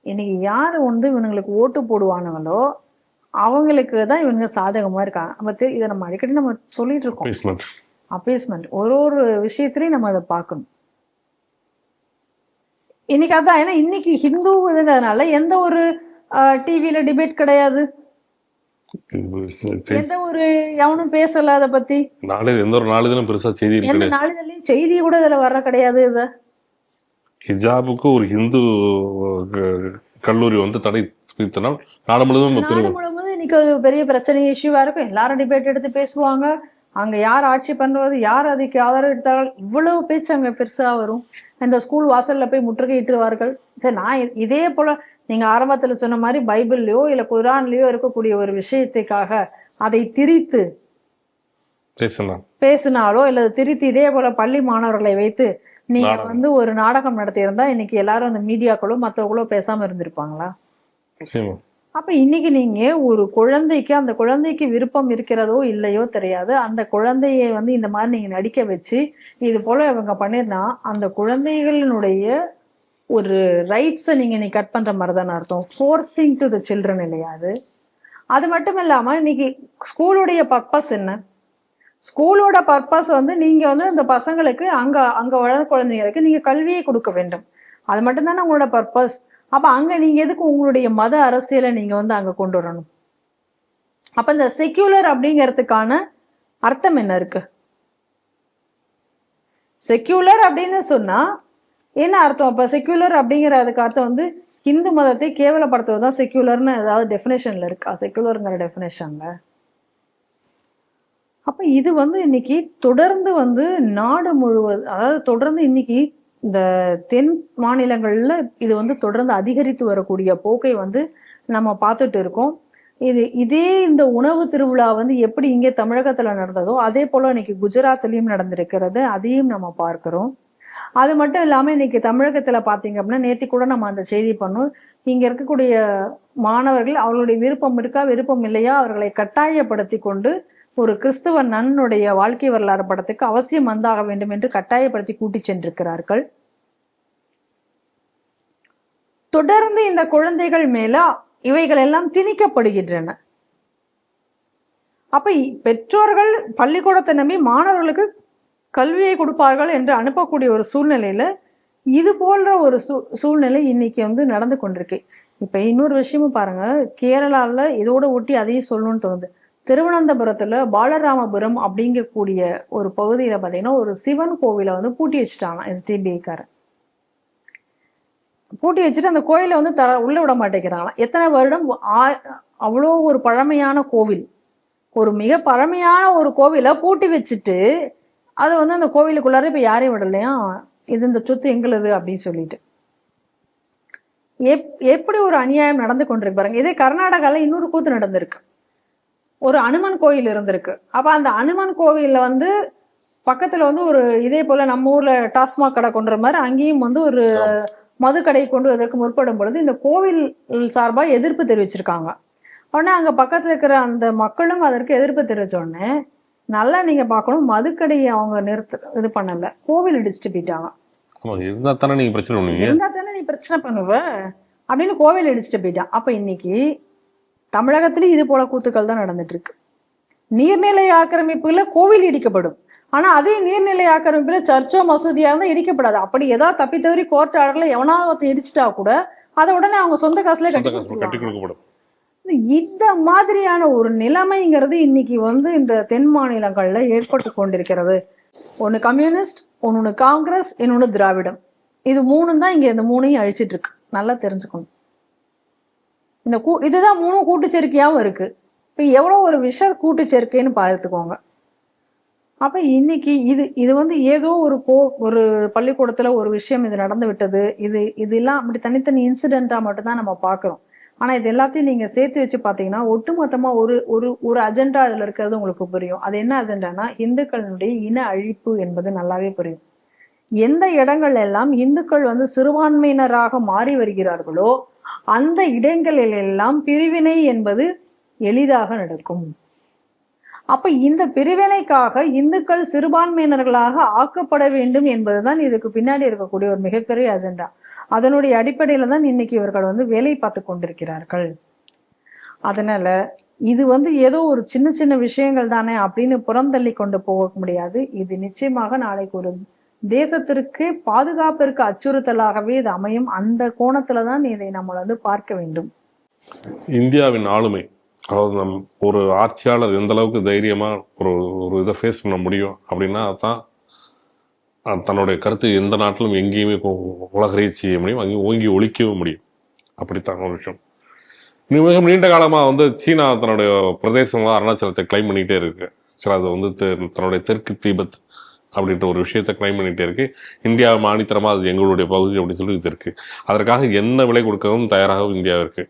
இன்னைக்கு யாரு வந்து இவனுங்களுக்கு ஓட்டு போடுவானுங்களோ அவங்களுக்கு தான் இவனுங்க சாதகமா இருக்காங்க. நம்ம இதை நம்ம அடிக்கடி நம்ம சொல்லிட்டு இருக்கோம். அப்பீஸ்மெண்ட் ஒரு விஷயத்திலையும் நம்ம அதை பார்க்கணும். இன்னைக்கு அதான், ஏன்னா இன்னைக்கு ஹிந்து இதுங்கிறதுனால எந்த ஒரு டிவியில டிபேட் கிடையாது, எந்த ஒரு எவனும் பேசல அதை பத்தி. எந்த ஒரு நாளிதழும் பெருசா செய்தி, எந்த நாளிதழையும் செய்தி கூட இதுல வர கிடையாது. இத ஹிஜாபுக்கு ஒரு ஹிந்து கல்லூரி வந்து தடை விதித்தனால் நாடு முழுவதும் இன்னைக்கு ஒரு பெரிய பிரச்சனை இஷ்யூவா இருக்கும். எல்லாரும் டிபேட் எடுத்து பேசுவாங்க. அங்க யார் ஆட்சி பண்றது, யார் அதுக்கு ஆதரவு எடுத்தார்கள், இவ்வளவு பேச்சு அங்க பெருசா வரும். இந்த ஸ்கூல் வாசல்ல போய் முற்றுகையிட்டுவார்கள். சரி, நான் இதே போல நீங்க ஆரம்பத்துல சொன்ன மாதிரி பைபிள்லயோ இல்ல குர்ஆன்லயோ இருக்கக்கூடிய ஒரு விஷயத்துக்காக அதை திரித்து பேசினாலோ இல்ல திரித்து இதே போல பள்ளி மாணவர்களை வைத்து நீங்க வந்து ஒரு நாடகம் நடத்தி இருந்தா இன்னைக்கு எல்லாரும் அந்த மீடியாக்களோ மற்றவங்களோ பேசாம இருந்திருப்பாங்களா? அப்ப இன்னைக்கு நீங்க ஒரு குழந்தைக்கு, அந்த குழந்தைக்கு விருப்பம் இருக்கிறதோ இல்லையோ தெரியாது, அந்த குழந்தைய வந்து இந்த மாதிரி நீங்க நடிக்க வச்சு இது போல இவங்க பண்ணிருந்தா அந்த குழந்தைகளினுடைய ஒரு ரைட்ஸை நீ கட் பண்ற மாதிரி தானே அர்த்தம். ஃபோர்சிங் டு த சில்ட்ரன் இல்லையா அது? அது மட்டும் இல்லாம இன்னைக்கு ஸ்கூலுடைய பர்பஸ் என்ன? ஸ்கூலோட பர்பஸ் வந்து நீங்க வந்து அந்த பசங்களுக்கு அங்க வளர குழந்தைங்களுக்கு நீங்க கல்வியை கொடுக்க வேண்டும். அது மட்டும் தானே உங்களோட பர்பஸ். அப்ப அங்க நீங்க எதுக்கு உங்களுடைய மத அரசியலை நீங்க வந்து அங்க கொண்டு வரணும்? அப்ப இந்த செக்யூலர் அப்படிங்கிறதுக்கான அர்த்தம் என்ன இருக்கு? செக்யூலர் அப்படின்னு சொன்னா என்ன அர்த்தம்? அப்ப செக்யூலர் அப்படிங்கிறதுக்கு அர்த்தம் வந்து இந்து மதத்தை கேவலப்படுத்துவதுதான் செக்யூலர்னு ஏதாவது டெஃபினேஷன்ல இருக்கா? செக்யூலருங்கிற டெஃபினேஷன்ல. அப்ப இது வந்து இன்னைக்கு தொடர்ந்து வந்து நாடு முழுவதும், அதாவது தொடர்ந்து இன்னைக்கு இந்த தென் மாநிலங்கள்ல இது வந்து தொடர்ந்து அதிகரித்து வரக்கூடிய போக்கை வந்து நம்ம பார்த்துட்டு இருக்கோம். இதே இந்த உணவு திருவிழா வந்து எப்படி இங்கே தமிழகத்துல நடந்ததோ அதே போல இன்னைக்கு குஜராத்லயும் நடந்திருக்கிறது, அதையும் நம்ம பார்க்கிறோம். அது மட்டும் இல்லாம இன்னைக்கு தமிழகத்துல பாத்தீங்க அப்படின்னா, நேற்று கூட நம்ம அந்த செய்தி பண்ணோம், இங்க இருக்கக்கூடிய மாணவர்கள் அவர்களுடைய விருப்பம் இருக்கா விருப்பம் இல்லையா அவர்களை கட்டாயப்படுத்தி கொண்டு ஒரு கிறிஸ்துவ நன்னுடைய வாழ்க்கை வரலாறு படத்துக்கு அவசியம் வந்தாக வேண்டும் என்று கட்டாயப்படுத்தி கூட்டி சென்றிருக்கிறார்கள். தொடர்ந்து இந்த குழந்தைகள் மேல இவைகள் எல்லாம் திணிக்கப்படுகின்றன. அப்ப பெற்றோர்கள் பள்ளிக்கூடத்தை நம்பி மாணவர்களுக்கு கல்வியை கொடுப்பார்கள் என்று அனுப்பக்கூடிய ஒரு சூழ்நிலையில இது போன்ற ஒரு சூழ்நிலை இன்னைக்கு வந்து நடந்து கொண்டிருக்கு. இப்ப இன்னொரு விஷயமும் பாருங்க, கேரளால இதோட ஒட்டி அதையும் சொல்லணும்னு தோணுது. திருவனந்தபுரத்துல பாலராமபுரம் அப்படிங்கக்கூடிய ஒரு பகுதியில பாத்தீங்கன்னா ஒரு சிவன் கோவிலை வந்து பூட்டி வச்சுட்டாங்க எஸ்டிபிஐக்காரன். பூட்டி வச்சுட்டு அந்த கோயிலை வந்து உள்ள விட மாட்டேங்கிறாங்களாம். எத்தனை வருடம் அவ்வளோ ஒரு பழமையான கோவில், ஒரு மிக பழமையான ஒரு கோவிலை பூட்டி வச்சுட்டு அதை வந்து அந்த கோவிலுக்குள்ளார இப்ப யாரையும் விடலையா, இது இந்த சொத்து எங்களுது அப்படின்னு சொல்லிட்டு. எப்படி ஒரு அநியாயம் நடந்து கொண்டிருக்கு பாருங்க. இதே கர்நாடகால இன்னொரு கூத்து நடந்திருக்கு. ஒரு அனுமன் கோயில் இருந்திருக்கு. அப்ப அந்த அனுமன் கோவில்ல வந்து பக்கத்துல வந்து ஒரு இதே போல நம்ம ஊர்ல டாஸ்மாக் கடை கொண்டுற மாதிரி அங்கேயும் வந்து ஒரு மது கடை கொண்டு அதற்கு முற்படும் பொழுது இந்த கோவில் சார்பா எதிர்ப்பு தெரிவிச்சிருக்காங்க. உடனே அங்க பக்கத்துல இருக்கிற அந்த மக்களும் அதற்கு எதிர்ப்பு தெரிவிச்ச உடனே நல்லா நீங்க பார்க்கணும், மதுக்கடையை அவங்க இது பண்ணல, கோவில் இடிச்சுட்டு போயிட்டாங்க. இருந்தா தானே நீ பிரச்சனை பண்ணுவ அப்படின்னு கோவில் இடிச்சுட்டு போயிட்டான். அப்ப இன்னைக்கு தமிழகத்திலயும் இது போல கூத்துக்கள் தான் நடந்துட்டு இருக்கு. நீர்நிலை ஆக்கிரமிப்புல கோவில் இடிக்கப்படும், ஆனா அதே நீர்நிலை ஆக்கிரமிப்புல சர்ச்சோ மசூதியா இருந்தா இடிக்கப்படாது. அப்படி ஏதாவது தப்பி தவறி கோர்ட் ஆர்டர்ல எவனாவது இடிச்சுட்டா கூட அதை உடனே அவங்க சொந்த காசுல கட்டி கொடுக்கப்படும். இந்த மாதிரியான ஒரு நிலைமைங்கிறது இன்னைக்கு வந்து இந்த தென் மாநிலங்கள்ல ஏற்பட்டு கொண்டிருக்கிறது. ஒன்னு கம்யூனிஸ்ட், ஒன்னு காங்கிரஸ், இன்னொன்னு திராவிடம். இது மூணும் தான் இங்க இந்த மூணையும் அழிச்சிட்டு இருக்கு. நல்லா தெரிஞ்சுக்கணும். இந்த இதுதான் மூணும் கூட்டுச்சேர்க்கையாவும் இருக்கு. இப்ப எவ்வளவு ஒரு விஷ கூட்டுச்சேர்க்கைன்னு பார்த்துக்கோங்க. அப்ப இன்னைக்கு இது வந்து ஏதோ ஒரு பள்ளிக்கூடத்துல ஒரு விஷயம் இது நடந்து விட்டது, இதெல்லாம் அப்படி தனித்தனி இன்சிடென்டா மட்டும்தான் நம்ம பாக்குறோம். ஆனா இது எல்லாத்தையும் நீங்க சேர்த்து வச்சு பாத்தீங்கன்னா ஒட்டுமொத்தமா ஒரு அஜெண்டா இதுல இருக்கிறது உங்களுக்கு புரியும். அது என்ன அஜெண்டானா இந்துக்களுடைய இன அழிப்பு என்பது நல்லாவே புரியும். எந்த இடங்கள் எல்லாம் இந்துக்கள் வந்து சிறுபான்மையினராக மாறி வருகிறார்களோ அந்த இடங்களில் எல்லாம் பிரிவினை என்பது எளிதாக நடக்கும். அப்ப இந்த பிரிவினைக்காக இந்துக்கள் சிறுபான்மையினர்களாக ஆக்கப்பட வேண்டும் என்பதுதான் இதுக்கு பின்னாடி இருக்கக்கூடிய ஒரு மிகப்பெரிய அஜெண்டா. அதனுடைய அடிப்படையில தான் இன்னைக்கு இவர்கள் வந்து வேலை பார்த்து கொண்டிருக்கிறார்கள். அதனால இது வந்து ஏதோ ஒரு சின்ன சின்ன விஷயங்கள் தானே அப்படின்னு புறம் தள்ளி கொண்டு போக முடியாது. இது நிச்சயமாக நாளைக்கு ஒரு தேசத்திற்கு பாதுகாப்பிற்கு அச்சுறுத்தலாகவே இது அமையும். அந்த கோணத்துலதான் இதை நம்ம வந்து பார்க்க வேண்டும். இந்தியாவின் ஆளுமை, அதாவது ஒரு ஆட்சியாளர் எந்த அளவுக்கு தைரியமா ஒரு இதை ஃபேஸ் பண்ண முடியும் அப்படின்னா தான் தன்னுடைய கருத்து எந்த நாட்டிலும் எங்கேயுமே உலகறைய செய்ய முடியும், அங்கேயும் ஓங்கி ஒழிக்கவும் முடியும். அப்படித்தான் ஒரு விஷயம். மிக நீண்ட காலமா வந்து சீனா தன்னுடைய பிரதேசமா அருணாச்சலத்தை கிளைம் பண்ணிக்கிட்டே இருக்கு. சரி, அது வந்து தன்னுடைய தெற்கு தீபத் அப்படின்ற ஒரு விஷயத்த கிளைம் பண்ணிட்டே இருக்கு. இந்தியா மாநிலமா அது எங்களுடைய பகுதி அப்படின்னு சொல்லி இது இருக்கு. அதற்காக என்ன விலை கொடுக்கவும் தயாராகவும் இந்தியா இருக்கு.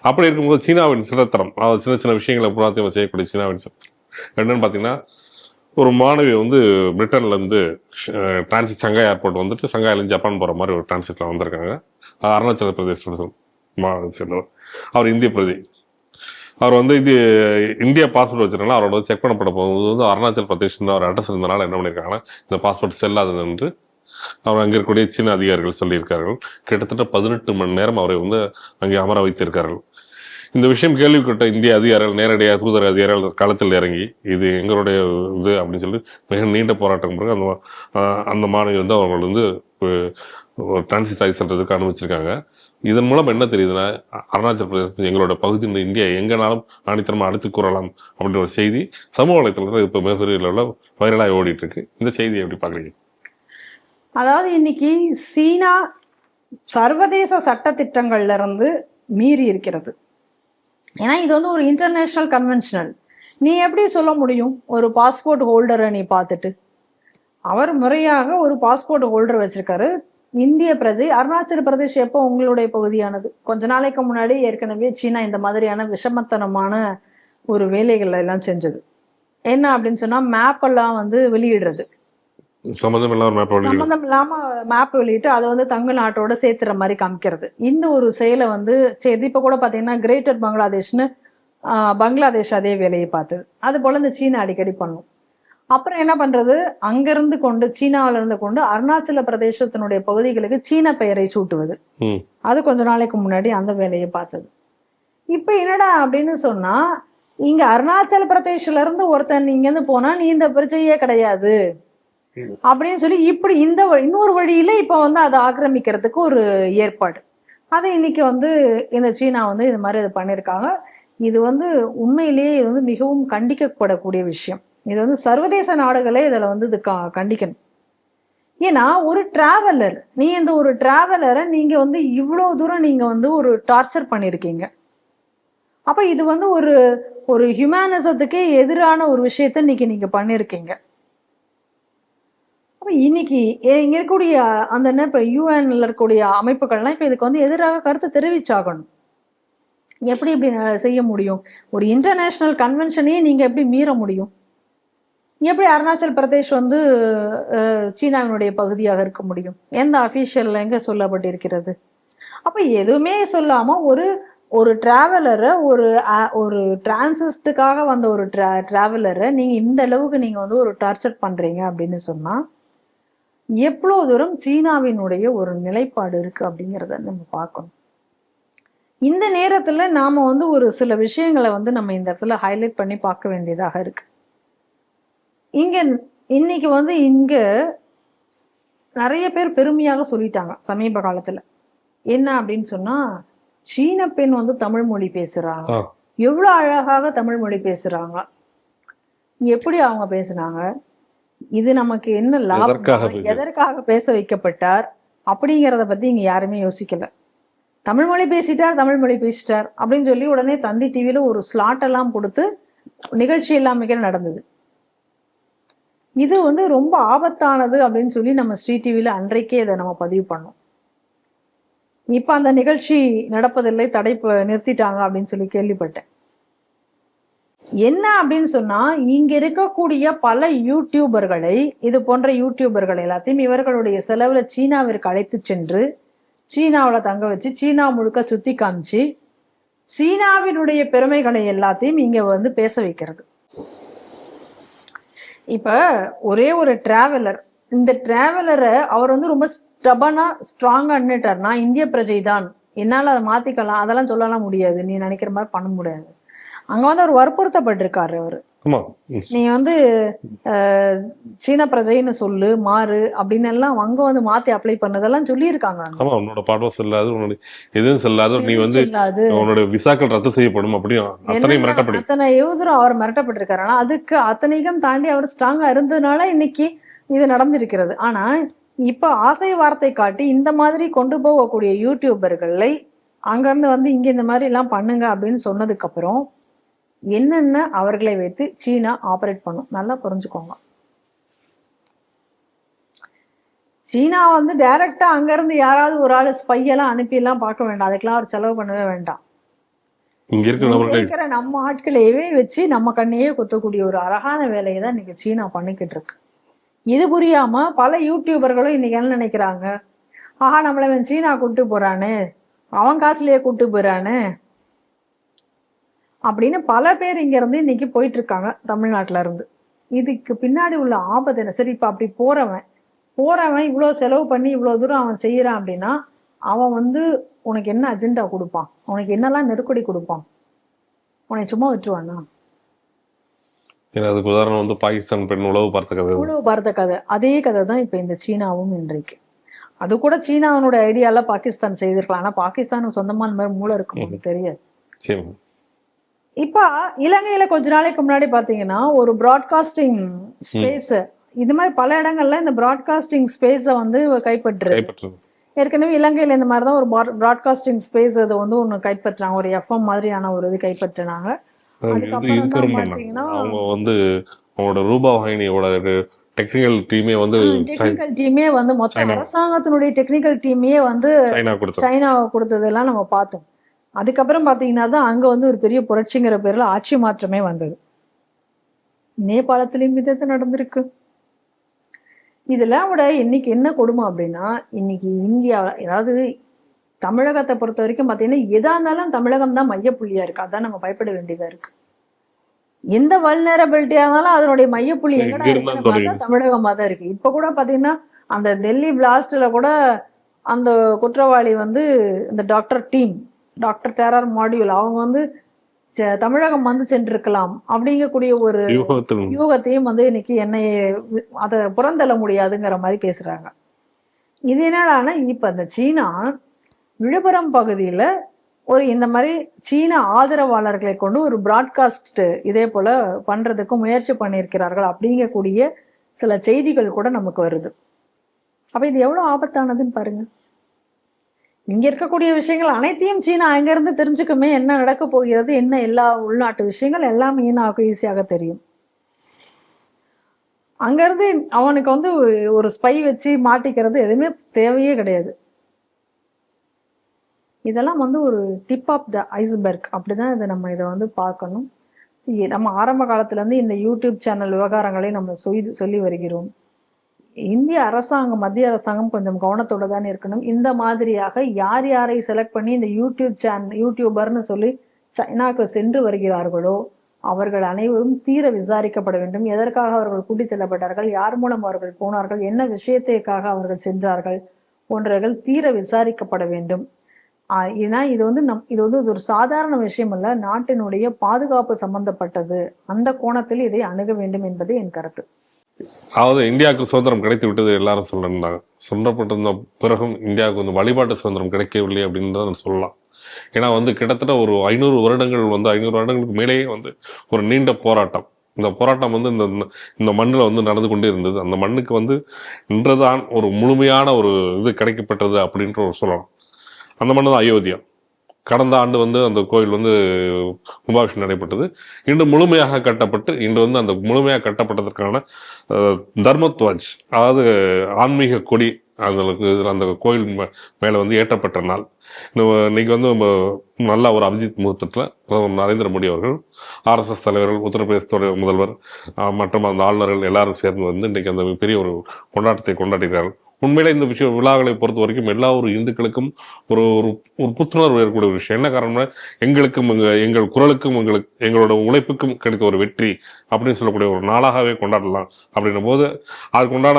அப்படி இருக்கும்போது சீனாவின் சிறத்தரம், அதாவது சின்ன சின்ன விஷயங்களை புறாத்தையும் செய்யக்கூடிய சீனாவின் சிறத்தரம் என்னன்னு பாத்தீங்கன்னா, ஒரு மாணவி வந்து பிரிட்டன்ல இருந்து டிரான்சிட் சங்காய் ஏர்போர்ட் வந்துட்டு சங்காயிலேருந்து ஜப்பான் போற மாதிரி ஒரு டிரான்சிட்ல வந்திருக்காங்க. அருணாச்சல பிரதேச சேர்ந்தவர். அவர் இந்திய பிரதி. அவர் வந்து இது இந்தியா பாஸ்போர்ட் வச்சிருக்கனால அவரோட செக் பண்ணப்பட போகும்போது வந்து அருணாச்சல் பிரதேஷ் அவர் அட்ரஸ் இருந்தனால என்ன பண்ணியிருக்காங்கன்னா இந்த பாஸ்போர்ட் செல்லாதது என்று அவர் அங்கே இருக்கக்கூடிய சீன அதிகாரிகள் சொல்லியிருக்கார்கள். கிட்டத்தட்ட 18 மணி நேரம் அவரை வந்து அங்கே அமர வைத்திருக்கார்கள். இந்த விஷயம் கேள்விப்பட்ட இந்திய அதிகாரிகள் நேரடியாக தூதர் அதிகாரிகள் களத்தில் இறங்கி இது எங்களுடைய இது அப்படின்னு சொல்லி மிக நீண்ட போராட்டம் பிறகு அந்த மாணவி வந்து அவர்கள் வந்து டிரான்சிட் ஆகி சென்றதுக்கு அனுமதிச்சிருக்காங்க. இதன் மூலம் என்ன தெரியுதுன்னா, அருணாச்சல பிரதேசம் எங்களோட பகுதி, இந்தியா எங்கனாலும் ஆணித்தரமா அழைத்து கூறலாம் அப்படின்ற ஒரு செய்தி சமூக வலைத்தளத்தில் இப்ப மிகப்பெரிய அளவில் வைரலாக ஓடிட்டு இருக்கு. இந்த செய்தியை எப்படி பாக்குறீங்க? அதாவது இன்னைக்கு சீனா சர்வதேச சட்ட திட்டங்கள்ல இருந்து மீறி இருக்கிறது. ஏன்னா இது வந்து ஒரு இன்டர்நேஷனல் கன்வென்ஷனல். நீ எப்படி சொல்ல முடியும் ஒரு பாஸ்போர்ட் ஹோல்டரை நீ பார்த்துட்டு? அவர் முறையாக ஒரு பாஸ்போர்ட் ஹோல்டர் வச்சிருக்காரு, இந்திய பிரஜை. அருணாச்சல பிரதேஷ் எப்போ உங்களுடைய பகுதியானது? கொஞ்ச நாளைக்கு முன்னாடி ஏற்கனவே சீனா இந்த மாதிரியான விஷமத்தனமான ஒரு வேலைகள் எல்லாம் செஞ்சது. என்ன அப்படின்னு சொன்னா மேப் எல்லாம் வந்து வெளியிடுறது, சம்பந்தம் இல்லாம மேப் வெளியிட்டு அதை வந்து தங்க நாட்டோட சேர்த்துற மாதிரி காமிக்கிறது. இந்த ஒரு செயலை வந்து சரி, இப்ப கூட பாத்தீங்கன்னா கிரேட்டர் பங்களாதேஷ்னு பங்களாதேஷ் அதே வேலையை பார்த்தது. அது போல இந்த சீனா அடிக்கடி பண்ணும். அப்புறம் என்ன பண்றது, அங்கிருந்து கொண்டு சீனாவில இருந்து கொண்டு அருணாச்சல பிரதேசத்தினுடைய பகுதிகளுக்கு சீன பெயரை சூட்டுவது. அது கொஞ்ச நாளைக்கு முன்னாடி அந்த வேலையை பார்த்தது. இப்ப என்னடா அப்படின்னு சொன்னா, இங்க அருணாச்சல பிரதேஷ்ல இருந்து ஒருத்தன் இங்க இருந்து போனா நீ இந்த பிரச்சனையே கிடையாது அப்படின்னு சொல்லி இப்படி இந்த இன்னொரு வழியில இப்ப வந்து அதை ஆக்கிரமிக்கிறதுக்கு ஒரு ஏற்பாடு. அது இன்னைக்கு வந்து இந்த சீனா வந்து இது மாதிரி இது பண்ணியிருக்காங்க. இது வந்து உண்மையிலேயே இது வந்து மிகவும் கண்டிக்கப்படக்கூடிய விஷயம். இது வந்து சர்வதேச நாடுகளே இதில் வந்து இது கண்டிக்கணும். ஏன்னா ஒரு டிராவலர், இந்த ஒரு டிராவலரை நீங்க வந்து இவ்வளோ தூரம் நீங்க வந்து ஒரு டார்ச்சர் பண்ணியிருக்கீங்க. அப்ப இது வந்து ஒரு ஒரு ஹியூமனிசத்துக்கே எதிரான ஒரு விஷயத்த இன்னைக்கு நீங்க பண்ணியிருக்கீங்க. அப்ப இன்னைக்கு இங்க இருக்கக்கூடிய அந்த என்ன இப்ப யூஎன்ல இருக்கக்கூடிய அமைப்புகள்லாம் இப்ப இதுக்கு வந்து எதிராக கருத்து தெரிவிச்சாகணும். எப்படி இப்படி செய்ய முடியும்? ஒரு இன்டர்நேஷனல் கன்வென்ஷனையே நீங்க எப்படி மீற முடியும்? எப்படி அருணாச்சல் பிரதேஷ் வந்து சீனாவினுடைய பகுதியாக இருக்க முடியும்? எந்த அஃபீஷியல் எங்க சொல்லப்பட்டிருக்கிறது? அப்ப எதுவுமே சொல்லாம ஒரு ஒரு டிராவலரை ஒரு டிரான்சிஸ்டுக்காக வந்த ஒரு டிராவலரை நீங்க இந்த அளவுக்கு நீங்க வந்து ஒரு டார்ச்சர் பண்றீங்க அப்படின்னு சொன்னா எவ்வளவு தூரம் சீனாவினுடைய ஒரு நிலைப்பாடு இருக்கு அப்படிங்கிறத நம்ம பார்க்கணும். இந்த நேரத்துல நாம வந்து ஒரு சில விஷயங்களை வந்து நம்ம இந்த இடத்துல ஹைலைட் பண்ணி பார்க்க வேண்டியதாக இருக்கு. இன்னைக்கு வந்து இங்க நிறைய பேர் பெருமையாக சொல்லிட்டாங்க சமீப காலத்துல. என்ன அப்படின்னு சொன்னா, சீன பெண் வந்து தமிழ் மொழி பேசுறாங்க, எவ்வளவு அழகாக தமிழ் மொழி பேசுறாங்க, எப்படி அவங்க பேசுனாங்க, இது நமக்கு என்ன லாபம், எதற்காக பேச வைக்கப்பட்டார் அப்படிங்கிறத பத்தி இங்க யாருமே யோசிக்கல. தமிழ் மொழி பேசிட்டார் அப்படின்னு சொல்லி உடனே தந்தி டிவியில ஒரு ஸ்லாட் எல்லாம் கொடுத்து நிகழ்ச்சி எல்லாமே நடந்தது. இது வந்து ரொம்ப ஆபத்தானது அப்படின்னு சொல்லி நம்ம ஸ்ரீ டிவியில அன்றைக்கே இதை நம்ம பதிவு பண்ணோம். இப்ப அந்த நிகழ்ச்சி நடப்பதில்லை, நிறுத்திட்டாங்க அப்படின்னு சொல்லி கேள்விப்பட்டேன். என்ன அப்படின்னு சொன்னா, இங்க இருக்கக்கூடிய பல யூடியூபர்களை, இது போன்ற யூடியூபர்கள் எல்லாத்தையும் இவர்களுடைய செலவுல சீனாவிற்கு அழைத்து சென்று சீனாவில் தங்க வச்சு சீனா முழுக்க சுத்தி காமிச்சு சீனாவினுடைய பெருமைகளை எல்லாத்தையும் இங்க வந்து பேச வைக்கிறது. இப்ப ஒரே ஒரு டிராவலர், இந்த டிராவலரை அவர் வந்து ரொம்ப ஸ்டபனா ஸ்ட்ராங்கா நின்னுட்டார்னா, இந்திய பிரஜை தான், என்னால அதை மாத்திக்கலாம், அதெல்லாம் சொல்லலாம் முடியாது, நீ நினைக்கிற மாதிரி பண்ண முடியாது. அங்க வந்து அவர் வற்புறுத்தப்பட்டிருக்காரு. அவரு நீ வந்து சீன பிரஜைன்னு சொல்லு, மாறு அப்படின்னு எல்லாம் அங்க வந்து மாத்தி அப்ளை பண்ணதெல்லாம் சொல்லியிருக்காங்க. உன்னோட பாடம் செல்லாது, உன்னோட எதுவும் செல்லாது, நீ வந்து உன்னோட விசாக்கள் ரத்து செய்யப்படும் அப்படின்னு அத்தனை யூதரும் அவர் மிரட்டப்பட்டிருக்காரு. ஆனா அதுக்கு அத்தனைக்கும் தாண்டி அவர் ஸ்ட்ராங்கா இருந்ததுனால இன்னைக்கு இது நடந்திருக்கிறது. ஆனா இப்ப ஆசை வார்த்தை காட்டி இந்த மாதிரி கொண்டு போகக்கூடிய யூடியூபர்களை அங்கிருந்து வந்து இங்க இந்த மாதிரி எல்லாம் பண்ணுங்க அப்படின்னு சொன்னதுக்கு அப்புறம் என்னென்ன அவர்களை வைத்து சீனா ஆபரேட் பண்ணும் நல்லா புரிஞ்சுக்கோங்க. சீனா வந்து டைரக்டா அங்க இருந்து யாராவது ஒரு ஆளு ஸ்பையெல்லாம் அனுப்பி எல்லாம் பார்க்க வேண்டாம், அதுக்கெல்லாம் ஒரு செலவு பண்ணவே வேண்டாம். இருக்கிற நம்ம ஆட்களையவே வச்சு நம்ம கண்ணையே குத்தக்கூடிய ஒரு அழகான வேலையை தான் இன்னைக்கு சீனா பண்ணிக்கிட்டு இருக்கு. இது புரியாம பல யூடியூபர்களும் இன்னைக்கு என்ன நினைக்கிறாங்க, ஆஹா நம்மள சீனா கூட்டு போறானு, அவன் காசுலயே கூட்டு போறானு அப்படின்னு பல பேர் இங்க இருந்து இன்னைக்கு போயிட்டு இருக்காங்க தமிழ்நாட்டுல இருந்து. இதுக்கு பின்னாடி உள்ள ஆபத்து என்ன? சரி, இப்ப அப்படி போறவன் இவ்வளவு செலவு பண்ணி இவ்வளவு தூரம் அவன் செய்யறான் அப்படின்னா அவன் வந்து உனக்கு என்ன அஜெண்டா கொடுப்பான், உனக்கு என்னெல்லாம் நெருக்கடி கொடுப்பான், உனக்கு சும்மா விட்டுருவானா? அதுக்கு உதாரணம் வந்து பாகிஸ்தான் பெண் உளவு பார்த்த கதை. அதே கதை தான் இப்ப இந்த சீனாவும் இன்றைக்கு. அது கூட சீனாவினோட ஐடியால பாகிஸ்தான் செய்திருக்கலாம். ஆனா பாகிஸ்தானுக்கு சொந்தமா இந்த மாதிரி மூளை இருக்கும் தெரியாது. இப்ப இலங்கையில கொஞ்ச நாளைக்கு முன்னாடி பாத்தீங்கன்னா ஒரு பிராட்காஸ்டிங் ஸ்பேஸ், இது மாதிரி பல இடங்கள்ல இந்த பிராட்காஸ்டிங் ஸ்பேஸ வந்து கைப்பற்று. ஏற்கனவே இலங்கையில இந்த மாதிரிதான் ஒரு பிராட்காஸ்டிங் ஸ்பேஸ் அதை வந்து ஒண்ணு கைப்பற்றினாங்க, ஒரு எஃப்எம் மாதிரியான ஒரு இது கைப்பற்றினாங்க. அதுக்கப்புறம் பாத்தீங்கன்னா அவங்க வந்து அவங்களோட ரூபாவாகினியோட டெக்னிக்கல் டீமே வந்து மொத்த அரசாங்கத்தினுடைய டெக்னிக்கல் டீமே வந்து சைனாவை கொடுத்ததெல்லாம் நம்ம பார்த்தோம். அதுக்கப்புறம் பாத்தீங்கன்னா தான் அங்க வந்து ஒரு பெரிய புரட்சிங்கிற பேர்ல ஆட்சி மாற்றமே வந்தது. நேபாளத்திலையும் விதத்தை நடந்திருக்கு. இதெல்லாம் விட இன்னைக்கு என்ன கொடுமை அப்படின்னா, இன்னைக்கு இந்தியா, அதாவது தமிழகத்தை பொறுத்த வரைக்கும் பாத்தீங்கன்னா எதா இருந்தாலும் தமிழகம் தான் மையப்புள்ளியா இருக்கு. அதான் நம்ம பயப்பட வேண்டியதா இருக்கு. எந்த வல்னரபிலிட்டியா இருந்தாலும் அதனுடைய மையப்புள்ளி எங்கடா இருக்குன்னு பார்த்தா தமிழகமா தான் இருக்கு. இப்ப கூட பாத்தீங்கன்னா அந்த டெல்லி பிளாஸ்ட்ல கூட அந்த குற்றவாளி வந்து இந்த டாக்டர் டெரர் மாடியூல் அவங்க வந்து தமிழகம் வந்து சென்றிருக்கலாம் அப்படிங்கக்கூடிய ஒரு யூகத்தையும் வந்து இன்னைக்கு அதை புறந்தள்ள முடியாதுங்கிற மாதிரி பேசுறாங்க. இது என்னடானா இப்ப இந்த சீனா விழுப்புரம் பகுதியில ஒரு இந்த மாதிரி சீன ஆதரவாளர்களை கொண்டு ஒரு பிராட்காஸ்ட் இதே போல பண்றதுக்கு முயற்சி பண்ணியிருக்கிறார்கள் அப்படிங்கக்கூடிய சில செய்திகள் கூட நமக்கு வருது. அப்ப இது எவ்வளவு ஆபத்தானதுன்னு பாருங்க. இங்க இருக்கக்கூடிய விஷயங்கள் அனைத்தையும் சீனா அங்கிருந்து தெரிஞ்சுக்குமே, என்ன நடக்க போகிறது, என்ன எல்லா உள்நாட்டு விஷயங்கள் எல்லாமே ஈஸியாக தெரியும். அங்கிருந்து அவனுக்கு வந்து ஒரு ஸ்பை வச்சு மாட்டிக்கிறது எதுவுமே தேவையே கிடையாது. இதெல்லாம் வந்து ஒரு டிப் ஆஃப் த ஐஸ்பர்க், அப்படிதான் இதை நம்ம பார்க்கணும். நம்ம ஆரம்ப காலத்துல இருந்து இந்த யூடியூப் சேனல் விவகாரங்களை நம்ம சொல்லி வருகிறோம். இந்திய அரசாங்கம், மத்திய அரசாங்கம் கொஞ்சம் கவனத்தோட தான் இருக்கணும். இந்த மாதிரியாக யார் யாரை செலக்ட் பண்ணி இந்த யூடியூபர்னு சொல்லி சைனாக்கு சென்று வருகிறார்களோ அவர்கள் அனைவரும் தீர விசாரிக்கப்பட வேண்டும். எதற்காக அவர்கள் கூட்டி செல்லப்பட்டார்கள், யார் மூலம் அவர்கள் போனார்கள், என்ன விஷயத்திற்காக அவர்கள் சென்றார்கள் போன்றவர்கள் தீர விசாரிக்கப்பட வேண்டும். ஏன்னா இது வந்து ஒரு சாதாரண விஷயம் அல்ல, நாட்டினுடைய பாதுகாப்பு சம்பந்தப்பட்டது. அந்த கோணத்தில் இதை அணுக வேண்டும் என்பது என் கருத்து. அதாவது இந்தியாவுக்கு சுதந்திரம் கிடைத்து விட்டது எல்லாரும் சொல்லிருந்தாங்க. சொல்லப்பட்டிருந்த பிறகும் இந்தியாவுக்கு வந்து வழிபாட்டு சுதந்திரம் கிடைக்கவில்லை அப்படின்னு தான் சொல்லலாம். ஏன்னா வந்து கிட்டத்தட்ட ஒரு 500 வருடங்களுக்கு மேலேயே வந்து ஒரு நீண்ட போராட்டம். இந்த போராட்டம் வந்து இந்த மண்ணில் வந்து நடந்து கொண்டே இருந்தது. அந்த மண்ணுக்கு வந்து இன்றுதான் ஒரு முழுமையான ஒரு இது கிடைக்கப்பட்டது அப்படின்ற ஒரு சொல்லலாம். அந்த மண்ணு தான் அயோத்தியா. கடந்த ஆண்டு வந்து அந்த கோயில் வந்து கும்பாபிஷேகம் நடைபெற்றது. இன்று முழுமையாக கட்டப்பட்டு இன்று வந்து அந்த முழுமையாக கட்டப்பட்டதற்கான தர்மத்வாஜ், அதாவது ஆன்மீக கொடி அந்த கோயில் மேல வந்து ஏற்றப்பட்ட நாள். இன்னைக்கு வந்து நல்ல ஒரு அபிஜித் முகூர்த்தத்தில் பிரதமர் நரேந்திர மோடி அவர்கள், RSS தலைவர்கள், உத்தரப்பிரதேசத்தோட முதல்வர் மற்றும் அந்த ஆளுநர்கள் எல்லாரும் சேர்ந்து வந்து இன்னைக்கு அந்த பெரிய ஒரு கொண்டாட்டத்தை கொண்டாடுகிறார்கள். உண்மையிலே இந்த விழாக்களை பொறுத்த வரைக்கும் எல்லா ஒரு இந்துக்களுக்கும் ஒரு ஒரு புத்துணர்வு ஏற்பக்கூடிய ஒரு விஷயம். என்ன காரணம்னா, எங்களுக்கும் எங்கள் குரலுக்கும் எங்களோட உழைப்புக்கும் கிடைத்த ஒரு வெற்றி அப்படின்னு சொல்லக்கூடிய ஒரு நாளாகவே கொண்டாடலாம். அப்படின்னும் போது அதுக்குண்டான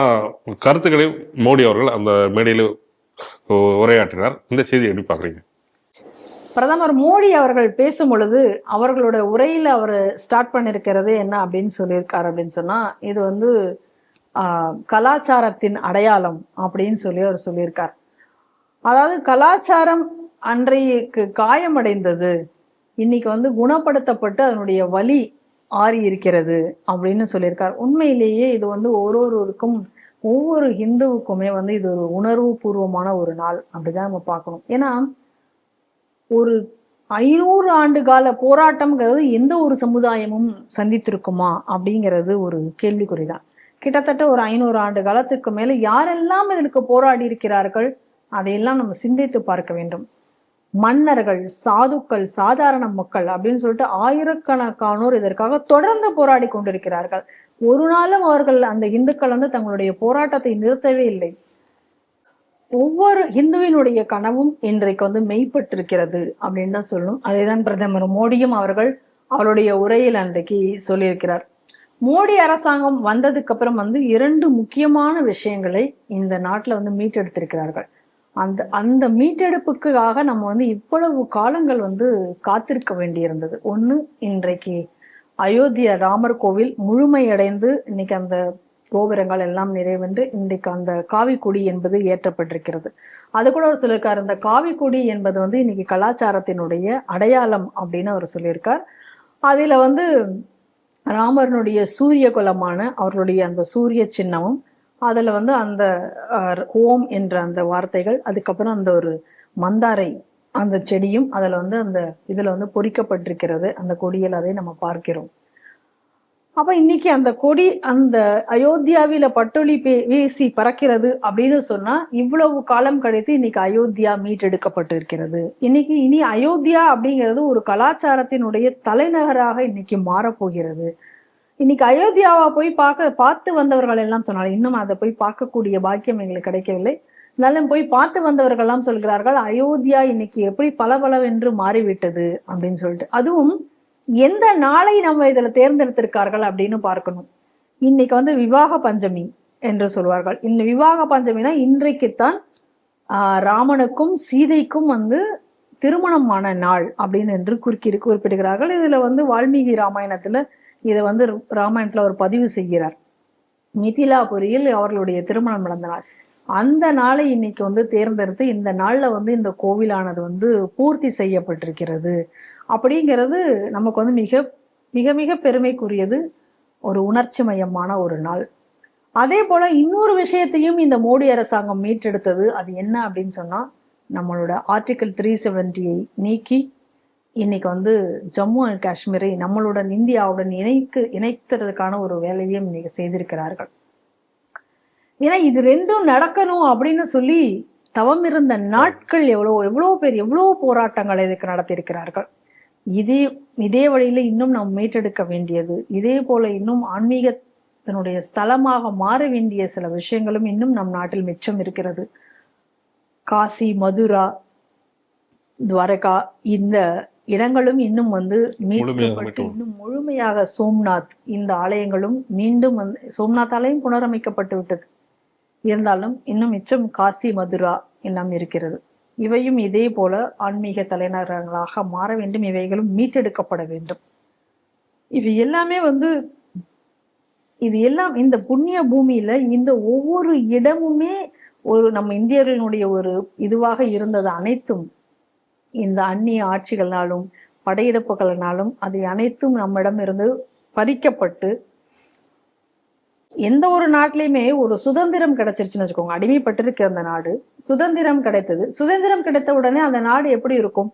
கருத்துக்களை மோடி அவர்கள் அந்த மேடையில் உரையாற்றினார். இந்த செய்தி எப்படி பாக்குறீங்க? பிரதமர் மோடி அவர்கள் பேசும் பொழுது அவர்களோட உரையில அவர் ஸ்டார்ட் பண்ணிருக்கிறது என்ன அப்படின்னு சொல்லியிருக்காரு அப்படின்னு சொன்னா, இது வந்து கலாச்சாரத்தின் அடையாளம் அப்படின்னு சொல்லி அவர் சொல்லியிருக்கார். அதாவது கலாச்சாரம் அன்றைக்கு காயமடைந்தது, இன்னைக்கு வந்து குணப்படுத்தப்பட்டு அதனுடைய வலி ஆறி இருக்கிறது அப்படின்னு சொல்லியிருக்கார். உண்மையிலேயே இது வந்து ஒவ்வொருவருக்கும் ஒவ்வொரு இந்துவுக்குமே வந்து இது ஒரு உணர்வு பூர்வமான ஒரு நாள் அப்படிதான் நம்ம பார்க்கணும். ஏன்னா ஒரு 500 ஆண்டு கால போராட்டம்ங்கிறது எந்த ஒரு சமுதாயமும் சந்தித்திருக்குமா அப்படிங்கிறது ஒரு கேள்விக்குறிதான். கிட்டத்தட்ட ஒரு 500 ஆண்டு காலத்திற்கு மேல யாரெல்லாம் இதற்கு போராடி இருக்கிறார்கள் அதையெல்லாம் நம்ம சிந்தித்து பார்க்க வேண்டும். மன்னர்கள், சாதுக்கள், சாதாரண மக்கள் அப்படின்னு சொல்லிட்டு ஆயிரக்கணக்கானோர் இதற்காக தொடர்ந்து போராடி கொண்டிருக்கிறார்கள். ஒரு நாளும் அவர்கள் அந்த இந்துக்கள் வந்து தங்களுடைய போராட்டத்தை நிறுத்தவே இல்லை. ஒவ்வொரு இந்துவினுடைய கனவும் இன்றைக்கு வந்து மெய்ப்பட்டிருக்கிறது அப்படின்னு தான் சொல்லணும். அதைதான் பிரதமர் மோடியும் அவருடைய உரையில் அன்றைக்கு சொல்லியிருக்கிறார். மோடி அரசாங்கம் வந்ததுக்கு அப்புறம் வந்து 2 முக்கியமான விஷயங்களை இந்த நாட்டுல வந்து மீட்டெடுத்திருக்கிறார்கள். அந்த மீட்டெடுப்புக்காக நம்ம வந்து இவ்வளவு காலங்கள் வந்து காத்திருக்க வேண்டியிருந்தது. ஒண்ணு, இன்றைக்கு அயோத்தியா ராமர் கோவில் முழுமையடைந்து இன்னைக்கு அந்த கோபுரங்கள் எல்லாம் நிறைவென்று இன்றைக்கு அந்த காவிக்கொடி என்பது ஏற்றப்பட்டிருக்கிறது. அது கூட அவர் சொல்லியிருக்கார், இந்த காவிக்கொடி என்பது வந்து இன்னைக்கு கலாச்சாரத்தினுடைய அடையாளம் அப்படின்னு அவர் சொல்லியிருக்கார். அதுல வந்து ராமரனுடைய சூரிய குலமான அவர்களுடைய அந்த சூரிய சின்னமும், அதுல வந்து அந்த ஓம் என்ற அந்த வார்த்தைகள், அதுக்கப்புறம் அந்த ஒரு மந்தாரை அந்த செடியும் அதுல வந்து அந்த இதுல வந்து பொறிக்கப்பட்டிருக்கிறது அந்த கொடியில், அதை நம்ம பார்க்கிறோம். அப்ப இன்னைக்கு அந்த கொடி அந்த அயோத்தியாவில பட்டொலி வீசி பறக்கிறது அப்படின்னு சொன்னா, இவ்வளவு காலம் கழித்து இன்னைக்கு அயோத்தியா மீட்டெடுக்கப்பட்டு இருக்கிறது. இனி அயோத்தியா அப்படிங்கிறது ஒரு கலாச்சாரத்தினுடைய தலைநகராக இன்னைக்கு மாறப்போகிறது. இன்னைக்கு அயோத்தியாவா போய் பார்த்து வந்தவர்கள் எல்லாம் சொன்னாலும், இன்னும் அதை போய் பார்க்கக்கூடிய பாக்கியம் எங்களுக்கு கிடைக்கவில்லை. இருந்தாலும் போய் பார்த்து வந்தவர்கள் எல்லாம் சொல்கிறார்கள், அயோத்தியா இன்னைக்கு எப்படி பளபளவென்று மாறிவிட்டது அப்படின்னு சொல்லிட்டு. அதுவும் எந்த நாளை நம்ம இதுல தேர்ந்தெடுத்திருக்கார்கள் அப்படின்னு பார்க்கணும். இன்னைக்கு வந்து விவாக பஞ்சமி என்று சொல்வார்கள். இந்த விவாக பஞ்சமினா இன்றைக்குத்தான் ராமனுக்கும் சீதைக்கும் வந்து திருமணமான நாள் அப்படின்னு என்று குறிப்பிடுகிறார்கள். இதுல வந்து வால்மீகி ராமாயணத்துல இதை வந்து ராமாயணத்துல அவர் பதிவு செய்கிறார். மிதிலாபுரியில் அவர்களுடைய திருமணம் நடந்த நாள். அந்த நாளை இன்னைக்கு வந்து தேர்ந்தெடுத்து இந்த நாள்ல வந்து இந்த கோவிலானது வந்து பூர்த்தி செய்யப்பட்டிருக்கிறது அப்படிங்கிறது நமக்கு வந்து மிக மிக மிக பெருமைக்குரியது, ஒரு உணர்ச்சி மயமான ஒரு நாள். அதே போல இன்னொரு விஷயத்தையும் இந்த மோடி அரசாங்கம் மீட்டெடுத்தது. அது என்ன அப்படின்னு சொன்னா, நம்மளோட ஆர்டிகிள் 370 நீக்கி இன்னைக்கு வந்து ஜம்மு அண்ட் காஷ்மீரை நம்மளுடன் இந்தியாவுடன் இணைக்கிறதுக்கான ஒரு வேலையும் இன்னைக்கு செய்திருக்கிறார்கள். ஏன்னா இது ரெண்டும் நடக்கணும் அப்படின்னு சொல்லி தவம் இருந்த நாட்கள் எவ்வளோ பேர் எவ்வளோ போராட்டங்களை இதுக்கு நடத்தியிருக்கிறார்கள். இதே வழியில இன்னும் நாம் மீட்டெடுக்க வேண்டியது, இதே போல இன்னும் ஆன்மீகத்தினுடைய ஸ்தலமாக மாற வேண்டிய சில விஷயங்களும் இன்னும் நம் நாட்டில் மிச்சம் இருக்கிறது. காசி, மதுரா, துவாரகா இந்த இடங்களும் இன்னும் வந்து மீட்கப்பட்டு இன்னும் முழுமையாக சோம்நாத் இந்த ஆலயங்களும் மீண்டும் வந்து சோம்நாத் ஆலயம் புனரமைக்கப்பட்டு விட்டது. இருந்தாலும் இன்னும் மிச்சம் காசி, மதுரா எல்லாம் இருக்கிறது. இவையும் இதே போல ஆன்மீக தலைநகரங்களாக மாற வேண்டும். இவைகளும் மீட்டெடுக்கப்பட வேண்டும். இது எல்லாமே வந்து இது எல்லாம் இந்த புண்ணிய பூமியில இந்த ஒவ்வொரு இடமுமே ஒரு நம்ம இந்தியர்களுடைய ஒரு இதுவாக இருந்தது. அனைத்தும் இந்த அந்நிய ஆட்சிகளாலும் படையெடுப்புகளினாலும் அது அனைத்தும் நம்மிடம் இருந்து பறிக்கப்பட்டு, எந்த ஒரு நாட்டிலையுமே ஒரு சுதந்திரம் கிடைச்சிருச்சுன்னு வச்சுக்கோங்க, அடிமைப்பட்டிருக்க அந்த நாடு சுதந்திரம் கிடைத்தது. சுதந்திரம் கிடைத்த உடனே அந்த நாடு எப்படி இருக்கும்?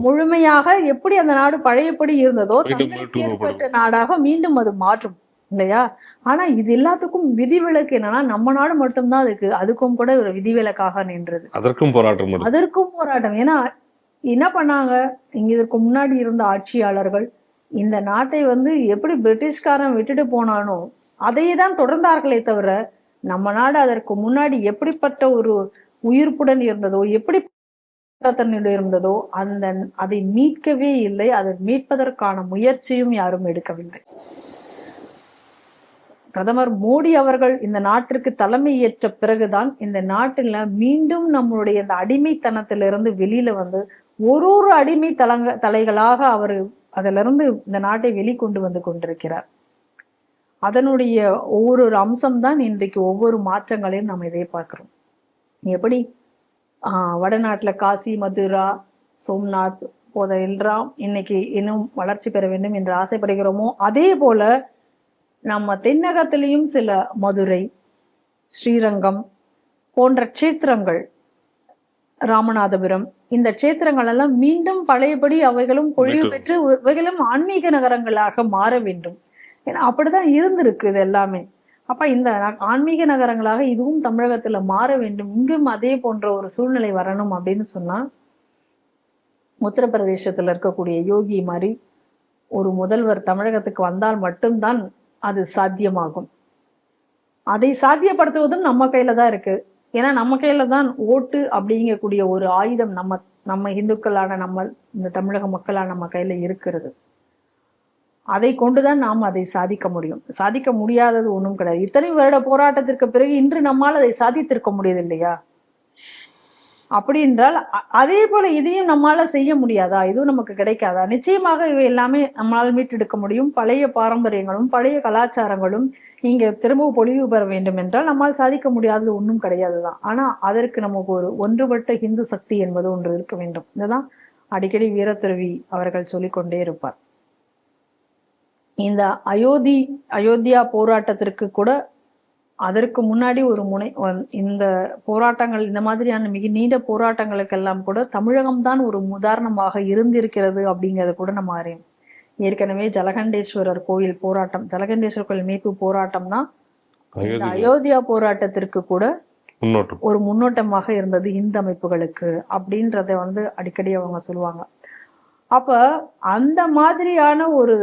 முழுமையாக எப்படி அந்த நாடு பழையபடி இருந்ததோ ஏற்பட்ட நாடாக மீண்டும் அது மாற்றும் இல்லையா? ஆனா இது எல்லாத்துக்கும் விதிவிலக்கு என்னன்னா, நம்ம நாடு மட்டும்தான் அதுக்கும் கூட ஒரு விதிவிலக்காக நின்றது. அதற்கும் போராட்டம். ஏன்னா என்ன பண்ணாங்க, இங்க இதற்கு முன்னாடி இருந்த ஆட்சியாளர்கள் இந்த நாட்டை வந்து எப்படி பிரிட்டிஷ்காரன் விட்டுட்டு போனானோ அதையே தான் தொடர்ந்தார்களே தவிர, நம்ம நாடு அதற்கு முன்னாடி எப்படிப்பட்ட ஒரு உயிர்ப்புடன் இருந்ததோ, எப்படி இருந்ததோ அதை மீட்கவே இல்லை. அதை மீட்பதற்கான முயற்சியும் யாரும் எடுக்கவில்லை. பிரதமர் மோடி அவர்கள் இந்த நாட்டிற்கு தலைமை ஏற்ற பிறகுதான் இந்த நாட்டில் மீண்டும் நம்மளுடைய இந்த அடிமைத்தனத்திலிருந்து வெளியில வந்து ஒரு அடிமை தலைகளாக அவர் அதிலிருந்து இந்த நாட்டை வெளிக்கொண்டு வந்து கொண்டிருக்கிறார். அதனுடைய ஒவ்வொரு அம்சம்தான் இன்றைக்கு ஒவ்வொரு மாற்றங்களையும் நம்ம இதை பார்க்கிறோம். எப்படி வடநாட்டுல காசி, மதுரா, சோம்நாத் போதெல்லாம் இன்னைக்கு இன்னும் வளர்ச்சி பெற வேண்டும் என்று ஆசைப்படுகிறோமோ, அதே போல நம்ம தென்னகத்திலையும் சில மதுரை, ஸ்ரீரங்கம் போன்ற க்ஷேத்திரங்கள், ராமநாதபுரம் இந்த க்ஷேத்திரங்கள் எல்லாம் மீண்டும் பழையபடி அவைகளும் பொழிவு பெற்று இவைகளும் ஆன்மீக நகரங்களாக மாற வேண்டும். ஏன்னா அப்படிதான் இருந்திருக்கு இது எல்லாமே. அப்ப இந்த ஆன்மீக நகரங்களாக இதுவும் தமிழகத்துல மாற வேண்டும். இங்கும் அதே போன்ற ஒரு சூழ்நிலை வரணும் அப்படின்னு சொன்னா, உத்தரப்பிரதேசத்துல இருக்கக்கூடிய யோகி மாதிரி ஒரு முதல்வர் தமிழகத்துக்கு வந்தால் மட்டும்தான் அது சாத்தியமாகும். அதை சாத்தியப்படுத்துவதும் நம்ம கையில தான் இருக்கு. ஏன்னா நம்ம கையில தான் ஓட்டு அப்படிங்கக்கூடிய ஒரு ஆயுதம் நம்ம இந்துக்களான நம்ம இந்த தமிழக மக்களான நம்ம கையில இருக்கிறது. அதை கொண்டுதான் நாம் அதை சாதிக்க முடியும். சாதிக்க முடியாதது ஒன்றும் கிடையாது. இத்தனை வருட போராட்டத்திற்கு பிறகு இன்று நம்மால் அதை சாதித்திருக்க முடியாது இல்லையா? அப்படி என்றால் அதே போல இதையும் நம்மளால செய்ய முடியாதா? இதுவும் நமக்கு கிடைக்காதா? நிச்சயமாக இவை எல்லாமே நம்மளால் மீட்டெடுக்க முடியும். பழைய பாரம்பரியங்களும் பழைய கலாச்சாரங்களும் இங்க திரும்ப பொலிவு பெற வேண்டும் என்றால் நம்மால் சாதிக்க முடியாதது ஒன்றும் கிடையாதுதான். ஆனா அதற்கு நமக்கு ஒரு ஒன்றுபட்ட இந்து சக்தி என்பது ஒன்று இருக்க வேண்டும். இதுதான் அடிக்கடி வீரத்துறவி அவர்கள் சொல்லிக்கொண்டே இருப்பார். இந்த அயோத்தியா போராட்டத்திற்கு கூட அதற்கு முன்னாடி இந்த போராட்டங்கள், இந்த மாதிரியான மிக நீண்ட போராட்டங்களுக்கெல்லாம் கூட தமிழகம்தான் ஒரு உதாரணமாக இருந்திருக்கிறது அப்படிங்கிறத கூட நம்ம அறியும். ஏற்கனவே ஜலகண்டேஸ்வரர் கோயில் போராட்டம், ஜலகண்டேஸ்வரர் கோயில் மீட்பு போராட்டம் தான் இந்த அயோத்தியா போராட்டத்திற்கு கூட ஒரு முன்னோட்டமாக இருந்தது இந்து அமைப்புகளுக்கு அப்படின்றத வந்து அடிக்கடி அவங்க சொல்லுவாங்க. அப்ப அந்த மாதிரியான ஒரு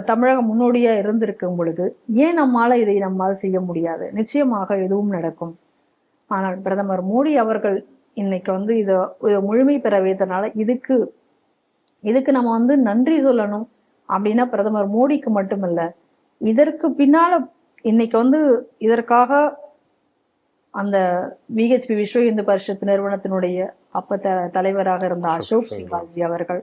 தமிழகம் முன்னோடியா இருந்திருக்கும் பொழுது ஏன் இதை நம்மால செய்ய முடியாது? நிச்சயமாக எதுவும் நடக்கும். ஆனால் பிரதமர் மோடி அவர்கள் இன்னைக்கு வந்து இதை முழுமை பெற வைத்தனால இதுக்கு நம்ம வந்து நன்றி சொல்லணும். அப்படின்னா பிரதமர் மோடிக்கு மட்டுமல்ல, இதற்கு பின்னால இன்னைக்கு வந்து இதற்காக அந்த விஹெச்பி விஸ்வ இந்து பரிஷத் நிறுவனத்தினுடைய அப்ப தலைவராக இருந்த அசோக் சிவாஜி அவர்கள்,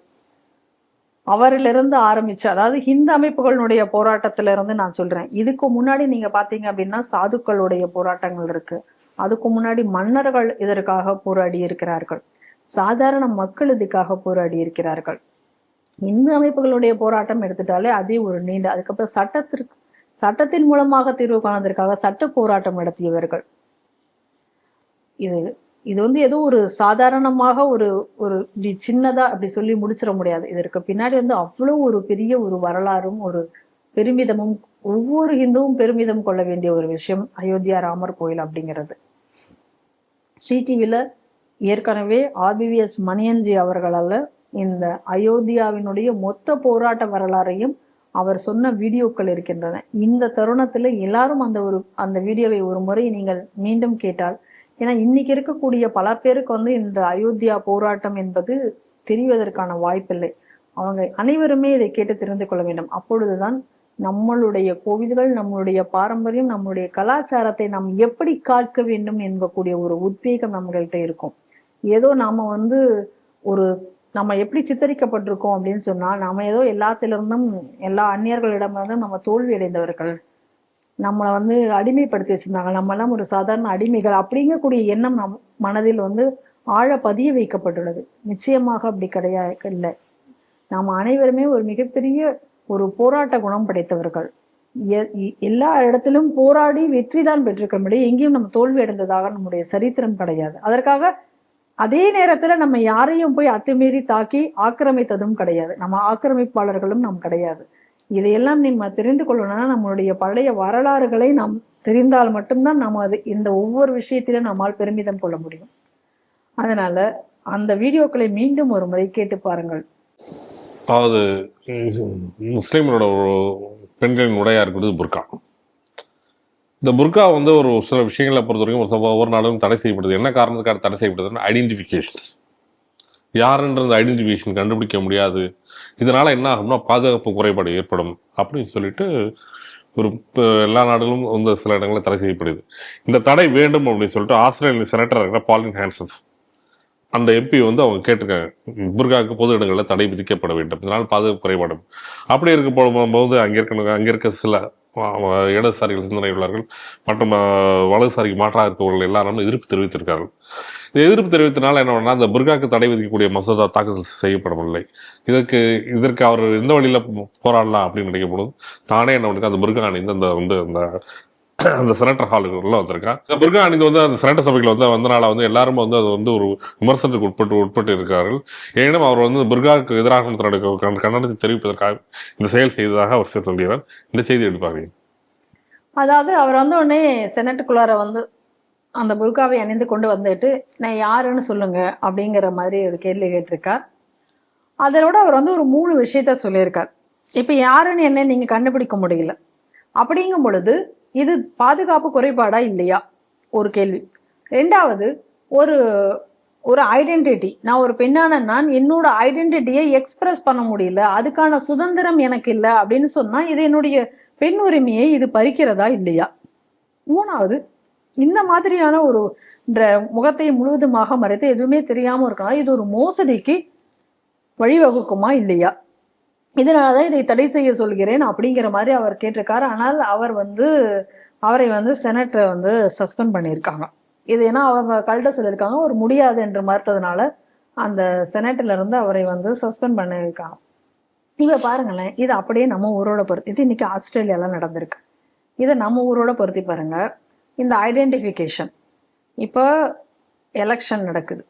அவரிலிருந்து ஆரம்பிச்சு, அதாவது ஹிந்து அமைப்புகளுடைய போராட்டத்துல இருந்து நான் சொல்றேன். இதுக்கு முன்னாடி நீங்க பாத்தீங்க அப்படின்னா சாதுக்களுடைய போராட்டங்கள் இருக்கு. அதுக்கு முன்னாடி மன்னர்கள் இதற்காக போராடி இருக்கிறார்கள். சாதாரண மக்கள் இதுக்காக போராடி இருக்கிறார்கள். இந்து அமைப்புகளுடைய போராட்டம் எடுத்துட்டாலே அதே ஒரு நீண்ட, அதுக்கப்புறம் சட்டத்தின் மூலமாக தீர்வு காணதற்காக சட்ட போராட்டம் நடத்தியவர்கள். இது இது வந்து ஏதோ ஒரு சாதாரணமாக ஒரு ஒரு இப்படி சின்னதா அப்படி சொல்லி முடிச்சிட முடியாது. இதற்கு பின்னாடி வந்து அவ்வளவு ஒரு பெரிய ஒரு வரலாறும் ஒரு பெருமிதமும், ஒவ்வொரு இந்துவும் பெருமிதம் கொள்ள வேண்டிய ஒரு விஷயம் அயோத்தியா ராமர் கோயில் அப்படிங்கிறது. ஸ்ரீ டிவில ஏற்கனவே RBVS மணியன்ஜி அவர்களால் இந்த அயோத்தியாவினுடைய மொத்த போராட்ட வரலாறையும் அவர் சொன்ன வீடியோக்கள் இருக்கின்றன. இந்த தருணத்துல எல்லாரும் அந்த வீடியோவை ஒரு முறை நீங்கள் மீண்டும் கேட்டால், ஏன்னா இன்னைக்கு இருக்கக்கூடிய பல பேருக்கு வந்து இந்த அயோத்தியா போராட்டம் என்பது தெரிவதற்கான வாய்ப்பில்லை. அவங்க அனைவருமே இதை கேட்டு தெரிந்து கொள்ள வேண்டும். அப்பொழுதுதான் நம்மளுடைய கோவில்கள், நம்மளுடைய பாரம்பரியம், நம்மளுடைய கலாச்சாரத்தை நாம் எப்படி காக்க வேண்டும் என்பக்கூடிய ஒரு உத்வேகம் நம்மள்கிட்ட இருக்கும். ஏதோ நாம வந்து நம்ம எப்படி சித்தரிக்கப்பட்டிருக்கோம் அப்படின்னு சொன்னா, நாம ஏதோ எல்லாத்திலிருந்தும் எல்லா அந்நியர்களிடமிருந்தும் நம்ம தோல்வி அடைந்தவர்கள், நம்மளை வந்து அடிமைப்படுத்தி வச்சிருந்தாங்க, நம்ம எல்லாம் ஒரு சாதாரண அடிமைகள் அப்படிங்கக்கூடிய எண்ணம் நம் மனதில் வந்து ஆழ பதிய வைக்கப்பட்டுள்ளது. நிச்சயமாக அப்படி கிடையாது இல்லை. நாம் அனைவருமே ஒரு மிகப்பெரிய ஒரு போராட்ட குணம் படைத்தவர்கள். எல்லா இடத்திலும் போராடி வெற்றி தான் பெற்றிருக்க முடியும். எங்கேயும் நம்ம தோல்வி அடைந்ததாக நம்முடைய சரித்திரம் கிடையாது. அதற்காக அதே நேரத்துல நம்ம யாரையும் போய் அத்துமீறி தாக்கி ஆக்கிரமித்ததும் கிடையாது. நம்ம ஆக்கிரமிப்பாளர்களும் நாம் கிடையாது. இதையெல்லாம் நம்ம தெரிந்து கொள்ளணும்னா நம்மளுடைய பழைய வரலாறுகளை நாம் தெரிந்தால் மட்டும்தான் நம்ம இந்த ஒவ்வொரு விஷயத்திலும் நம்மால் பெருமிதம் கொள்ள முடியும். அதனால அந்த வீடியோக்களை மீண்டும் ஒரு முறை கேட்டு பாருங்கள். அதாவது முஸ்லீம்களோட ஒரு பெண்களின் உடையா இருக்கிறது புர்கா. இந்த புர்கா வந்து ஒரு சில விஷயங்களை பொறுத்த வரைக்கும் ஒவ்வொரு நாளும் தடை செய்யப்படுது. என்ன காரணத்துக்காக தடை செய்யப்படுதுன்னா ஐடென்டிஃபிகேஷன்ஸ். யாருன்றது ஐடென்டிஃபிகேஷன் கண்டுபிடிக்க முடியாது. இதனால என்ன ஆகும்னா பாதுகாப்பு குறைபாடு ஏற்படும் அப்படின்னு சொல்லிட்டு எல்லா நாடுகளும் வந்து சில இடங்களில் தடை செய்யப்படுது. இந்த தடை வேண்டும் அப்படின்னு சொல்லிட்டு ஆஸ்திரேலிய செனட்டர் இருக்கிற பாலின் ஹான்சன்ஸ் அந்த MP வந்து அவங்க கேட்டிருக்காங்க, புர்காவுக்கு பொது இடங்களில் தடை விதிக்கப்பட வேண்டும், இதனால் பாதுகாப்பு குறைபாடு. அப்படி இருக்க போகும்போது அங்கே இருக்க சில இடதுசாரிகள் சிந்தனை உள்ளவர்கள் மற்றும் வலதுசாரிக்கு மாற்றாக இருக்கவர்கள் எல்லாரும் எதிர்ப்பு தெரிவித்திருக்கார்கள். இந்த எதிர்ப்பு தெரிவித்தனால என்ன பண்ணா, அந்த புர்காவுக்கு தடை விதிக்கக்கூடிய மசோதா தாக்கல் செய்யப்படவில்லை. இதற்கு அவர் எந்த வழியில போராடலாம் அப்படின்னு நினைக்கப்படும் தானே என்ன பண்ணுங்க, அந்த புர்கா அணிந்து அந்த செனட்டர் ஹாலுக்குள்ள வந்திருக்கான். இந்த புர்கா அணிந்து வந்து அந்த செனட்டர் சபைகள் வந்தனால வந்து எல்லாரும் வந்து அது வந்து ஒரு விமர்சனத்துக்கு உட்பட்டு இருக்கிறார்கள். ஏனும் அவர் வந்து புர்காவுக்கு எதிராக கண்டனத்தை தெரிவிப்பதற்காக இந்த செயல் செய்ததாக அவர் சொல்கிறார். இந்த செய்தி எடுப்பாங்க. அதாவது அவர் வந்து உடனே செனட்டுக்குள்ளார வந்து அந்த புர்காவை அணிந்து கொண்டு வந்துட்டு நான் யாருன்னு சொல்லுங்க அப்படிங்கிற மாதிரி ஒரு கேள்வி கேட்டிருக்கார். அதோட அவர் வந்து ஒரு 3 விஷயத்த சொல்லியிருக்கார். இப்ப யாருன்னு என்ன நீங்க கண்டுபிடிக்க முடியல அப்படிங்கும் பொழுது இது பாதுகாப்பு குறைபாடா இல்லையா ஒரு கேள்வி. 2வது ஒரு ஐடென்டிட்டி, நான் ஒரு பெண்ணான நான் என்னோட ஐடென்டிட்டியை எக்ஸ்பிரஸ் பண்ண முடியல, அதுக்கான சுதந்திரம் எனக்கு இல்லை அப்படின்னு சொன்னா இது என்னுடைய பெண் உரிமையை இது பறிக்கிறதா இல்லையா. 3வது இந்த மாதிரியான ஒரு முகத்தை முழுவதுமாக மறைத்து எதுவுமே தெரியாம இருக்கலாம், இது ஒரு மோசடிக்கு வழிவகுக்குமா இல்லையா, இதனாலதான் இதை தடை செய்ய சொல்கிறேன் அப்படிங்கிற மாதிரி அவர் கேட்டிருக்காரு. ஆனால் அவரை வந்து செனட்டை வந்து சஸ்பெண்ட் பண்ணியிருக்காங்க. இது ஏன்னா அவங்க கல்ட்ட சொல்லியிருக்காங்க, ஒரு முடியாது என்று மறுத்ததுனால அந்த செனட்ல இருந்து அவரை வந்து சஸ்பெண்ட் பண்ணியிருக்காங்க. இப்ப பாருங்களேன், இது அப்படியே நம்ம ஊரோட பொறுத்து, இது இன்னைக்கு ஆஸ்திரேலியால நடந்திருக்கு. இதை நம்ம ஊரோட பொருத்தி பாருங்க. இந்த ஐடென்டிஃபிகேஷன் இப்போ எலெக்ஷன் நடக்குது,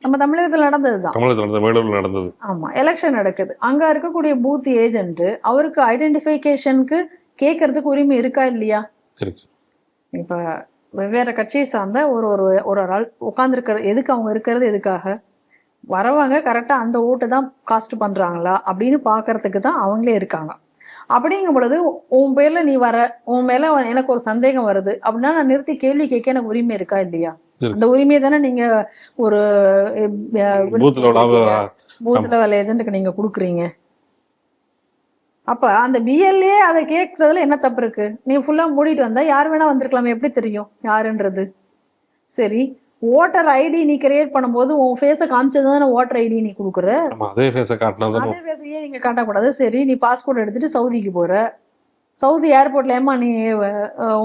நம்ம தமிழகத்தில் நடந்தது. ஆமா, எலெக்ஷன் நடக்குது. அங்க இருக்கக்கூடிய பூத் ஏஜென்ட் அவருக்கு ஐடென்டிஃபிகேஷனுக்கு கேட்கறதுக்கு உரிமை இருக்கா இல்லையா? இப்ப வெவ்வேறு கட்சியை சார்ந்த ஒரு ஆள் உட்கார்ந்துருக்கிறது, எதுக்கு அவங்க இருக்கிறது, எதுக்காக வரவங்க கரெக்டா அந்த ஓட்டு தான் காஸ்ட் பண்றாங்களா அப்படின்னு பாக்குறதுக்கு தான் அவங்களே இருக்காங்க. அப்படிங்கும் பொழுது உன் பேர்ல நீ உன் மேல எனக்கு ஒரு சந்தேகம் வருது அப்படின்னா நான் நிறுத்தி கேள்வி கேட்க எனக்கு உரிமை இருக்கா இல்லையா? அந்த உரிமையை தானே நீங்க ஒரு பூத் லெவல் ஏஜென்ட்டுக்கு நீங்க கொடுக்குறீங்க. அப்ப அந்த BLA அதை கேட்கறதுல என்ன தப்பு இருக்கு? நீ ஃபுல்லா மூடிட்டு வந்தா யார் வேணா வந்திருக்கலாமே, எப்படி தெரியும் யாருன்றது? சரி, ஓட்டர் ஐடி நீ கிரியேட் பண்ணும்போது உன் ஃபேஸை காமிச்சது தானே ஓட்டர் ஐடி நீ கொடுக்குற. அதே ஃபேஸை காட்டினா தான். அதே ஃபேஸையே நீங்க காட்டக்கூடாது. சரி, நீ பாஸ்போர்ட் எடுத்துட்டு சவுதிக்கு போற, சவுதி ஏர்போர்ட்ல ஏமா நீ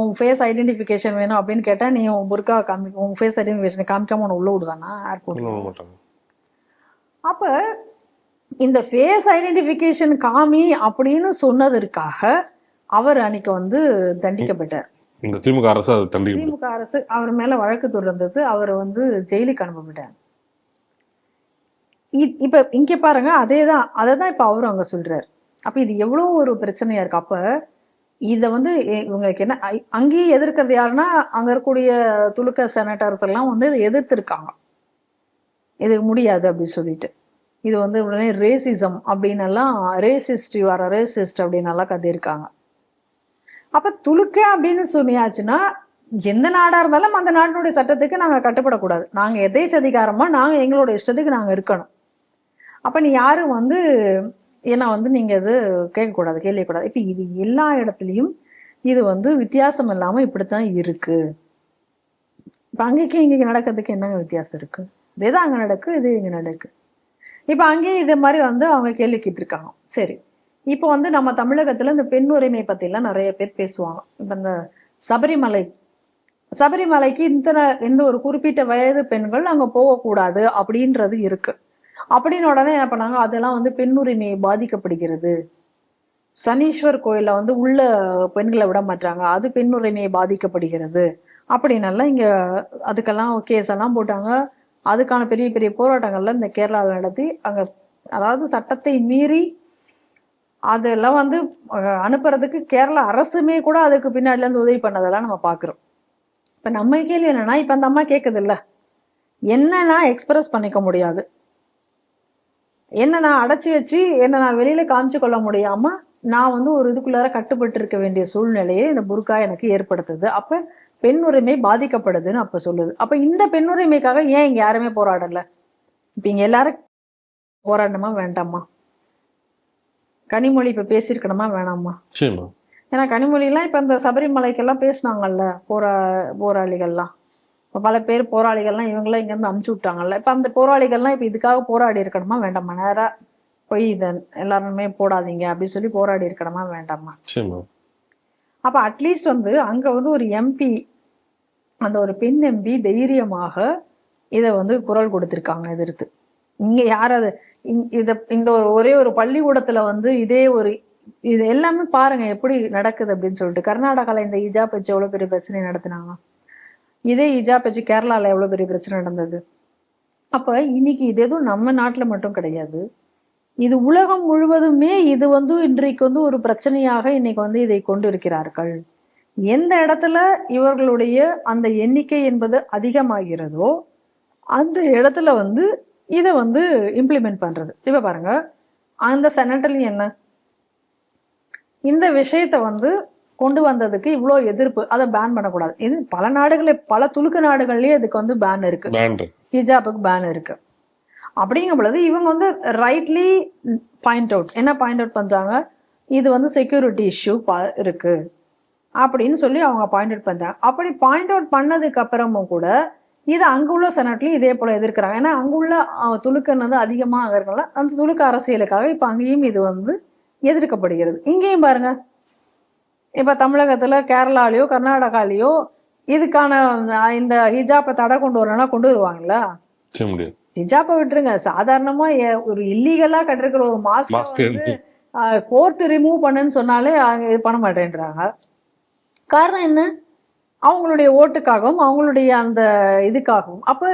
உன் ஃபேஸ் ஐடென்டிஃபிகேஷன் வேணும் அப்படின்னு கேட்டா நீ உன் புர்கா உன் ஃபேஸ் ஐடென்டிஃபிகேஷன் காமிக்காம உன்னை உள்ள விடுவானா ஏர்போர்ட்ல? அப்ப இந்த ஃபேஸ் ஐடென்டிஃபிகேஷன் காமி அப்படின்னு சொன்னதற்காக அவர் அன்னைக்கு வந்து தண்டிக்கப்பட்டார். இந்த திமுக அரசு அது தண்டிக்க, திமுக அரசு அவர் மேல வழக்கு தொடர்ந்தது. அவர் வந்து ஜெயிலுக்கு அனுப்பப்பட்டார். இப்ப இங்க பாருங்க, அதைதான் இப்ப அவரும் அங்க சொல்றாரு. அப்ப இது எவ்வளவு ஒரு பிரச்சனையா இருக்கு. அப்ப இத வந்து இவங்களுக்கு என்ன, அங்கேயும் எதிர்க்கிறது யாருன்னா அங்க இருக்கக்கூடிய துலுக்க செனட்டர்ஸ் எல்லாம் வந்து எதிர்த்திருக்காங்க, இது முடியாது அப்படின்னு சொல்லிட்டு. இது வந்து உடனே ரேசிசம் அப்படின்னு எல்லாம், ரேசிஸ்ட் யூஆர் ரேசிஸ்ட் அப்படின்னு எல்லாம் கத்திருக்காங்க. அப்ப துலுக்க அப்படின்னு சொன்னியாச்சுன்னா எந்த நாடா இருந்தாலும் அந்த நாட்டினுடைய சட்டத்துக்கு நாங்க கட்டுப்படக்கூடாது. நாங்க எதேச்சதிகாரமா நாங்க எங்களோட இஷ்டத்துக்கு நாங்க இருக்கணும். அப்ப நீ யாரும் வந்து ஏன்னா வந்து நீங்க இது கேட்கக்கூடாது, கேள்விக்கூடாது. இப்ப இது எல்லா இடத்துலயும் இது வந்து வித்தியாசம் இல்லாம இப்படித்தான் இருக்கு. இப்ப அங்கேக்கு இங்கே நடக்கிறதுக்கு என்னங்க வித்தியாசம் இருக்கு? இதேதான் அங்க நடக்கு, இது இங்க நடக்கு. இப்ப அங்கேயும் இதே மாதிரி வந்து அவங்க கேள்வி கேட்டிருக்காங்க. சரி, இப்போ வந்து நம்ம தமிழகத்துல இந்த பெண் உரிமை பத்தி எல்லாம் நிறைய பேர் பேசுவாங்க. இப்ப இந்த சபரிமலைக்கு இந்த ஒரு குறிப்பிட்ட வயது பெண்கள் அங்க போகக்கூடாது அப்படின்றது இருக்கு. அப்படின்னு உடனே என்ன பண்ணாங்க, அதெல்லாம் வந்து பெண் உரிமை பாதிக்கப்படுகிறது, சனீஸ்வர் கோயில வந்து உள்ள பெண்களை விட மாட்டாங்க, அது பெண் உரிமையை பாதிக்கப்படுகிறது அப்படின்னெல்லாம் இங்க அதுக்கெல்லாம் கேஸ் எல்லாம் போட்டாங்க. அதுக்கான பெரிய பெரிய போராட்டங்கள்ல இந்த கேரளாவில் நடத்தி அங்க அதாவது சட்டத்தை மீறி அதெல்லாம் வந்து அனுப்புறதுக்கு கேரளா அரசுமே கூட அதுக்கு பின்னாடில இருந்து உதவி பண்ணதெல்லாம் நம்ம பாக்குறோம். இப்ப நம்ம கேள்வி என்னன்னா, இப்ப அந்த அம்மா கேக்குது இல்ல, என்னன்னா எக்ஸ்பிரஸ் பண்ணிக்க முடியாது, என்ன நான் அடைச்சி வச்சு என்ன நான் வெளியில காமிச்சு கொள்ள முடியாம நான் வந்து ஒரு இதுக்குள்ளார கட்டுப்பட்டு இருக்க வேண்டிய சூழ்நிலையை இந்த புர்கா எனக்கு ஏற்படுத்துது. அப்ப பெண் உரிமை பாதிக்கப்படுதுன்னு அப்ப சொல்லுது. அப்ப இந்த பெண் உரிமைக்காக ஏன் இங்க யாருமே போராடல? இப்ப இங்க எல்லாரும் போராடணுமா வேண்டாமா? கனிமொழி இப்ப பேசியிருக்கணுமா வேணாமா? ஏன்னா கனிமொழி எல்லாம் இப்ப இந்த சபரிமலைக்கெல்லாம் பேசினாங்கல்ல, போராளிகள்லாம் இப்ப பல பேர் போராளிகள்லாம் இவங்கெல்லாம் இங்க இருந்து அமுச்சு விட்டாங்கல்ல. இப்ப அந்த போராளிகள்லாம் இப்ப இதுக்காக போராடி இருக்கணுமா வேண்டாமா? நேரா போய் இத எல்லாருமே போடாதீங்க அப்படின்னு சொல்லி போராடி இருக்கணுமா வேண்டாமா? அப்ப அட்லீஸ்ட் வந்து அங்க வந்து ஒரு எம்பி, அந்த ஒரு பெண் எம்பி தைரியமாக இதை வந்து குரல் கொடுத்திருக்காங்க எதிர்த்து. இங்க யாராவது இந்த ஒரே ஒரு பள்ளிக்கூடத்துல வந்து இதே ஒரு இது எல்லாமே பாருங்க எப்படி நடக்குது அப்படின்னு சொல்லிட்டு. கர்நாடகால இந்த ஹிஜாப் வச்சு எவ்வளவு பெரிய பிரச்சனை நடத்தினாங்க, இதே ஹிஜாப் வச்சு கேரளால எவ்வளவு பெரிய பிரச்சனை நடந்தது. அப்ப இன்னைக்கு இது எதுவும் நம்ம நாட்டுல மட்டும் கிடையாது, இது உலகம் முழுவதுமே இது வந்து இன்றைக்கு வந்து ஒரு பிரச்சனையாக இன்னைக்கு வந்து இதை கொண்டு இருக்கிறார்கள். எந்த இடத்துல இவர்களுடைய அந்த எண்ணிக்கை என்பது அதிகமாகிறதோ அந்த இடத்துல வந்து இதை வந்து இம்ப்ளிமெண்ட் பண்றது. இப்ப பாருங்க, அந்த செனட்லயும் என்ன இந்த விஷயத்த வந்து கொண்டு வந்ததுக்கு இவ்வளோ எதிர்ப்பு, அதை பேன் பண்ணக்கூடாது. இது பல நாடுகளே, பல துலுக்கு நாடுகள்லயே இதுக்கு வந்து பேன் இருக்கு, ஹிஜாபுக்கு பேன் இருக்கு. அப்படிங்கும் பொழுது இவங்க வந்து ரைட்லி பாயிண்ட் அவுட், என்ன பாயிண்ட் அவுட் பண்றாங்க, இது வந்து செக்யூரிட்டி இஷ்யூ இருக்கு அப்படின்னு சொல்லி அவங்க பாயிண்ட் அவுட் பண்றாங்க. அப்படி பாயிண்ட் அவுட் பண்ணதுக்கு அப்புறமும் கூட இது அங்குள்ள செனட்லயும் இதே போல எதிர்க்கிறாங்க. ஏன்னா அங்குள்ள துலுக்கன் வந்து அதிகமாக இருக்கலாம், அந்த துலுக்க அரசியலுக்காக இப்ப அங்கேயும் இது வந்து எதிர்க்கப்படுகிறது. இங்கேயும் பாருங்க, இப்ப தமிழகத்துல கேரளாலேயோ கர்நாடகாலேயோ இதுக்கான இந்த ஹிஜாப்பை தடை கொண்டு வரணும்னா கொண்டு வருவாங்களா? ஹிஜாப்பை விட்டுருங்க, சாதாரணமா ஒரு இல்லீகலா கட்டிருக்கிற ஒரு மாஸ்க் வந்து கோர்ட் ரிமூவ் பண்ணுன்னு சொன்னாலே அவங்க இது பண்ண மாட்டேன்றாங்க. காரணம் என்ன? அவங்களுடைய ஓட்டுக்காகவும் அவங்களுடைய அந்த இதுக்காகவும். அப்ப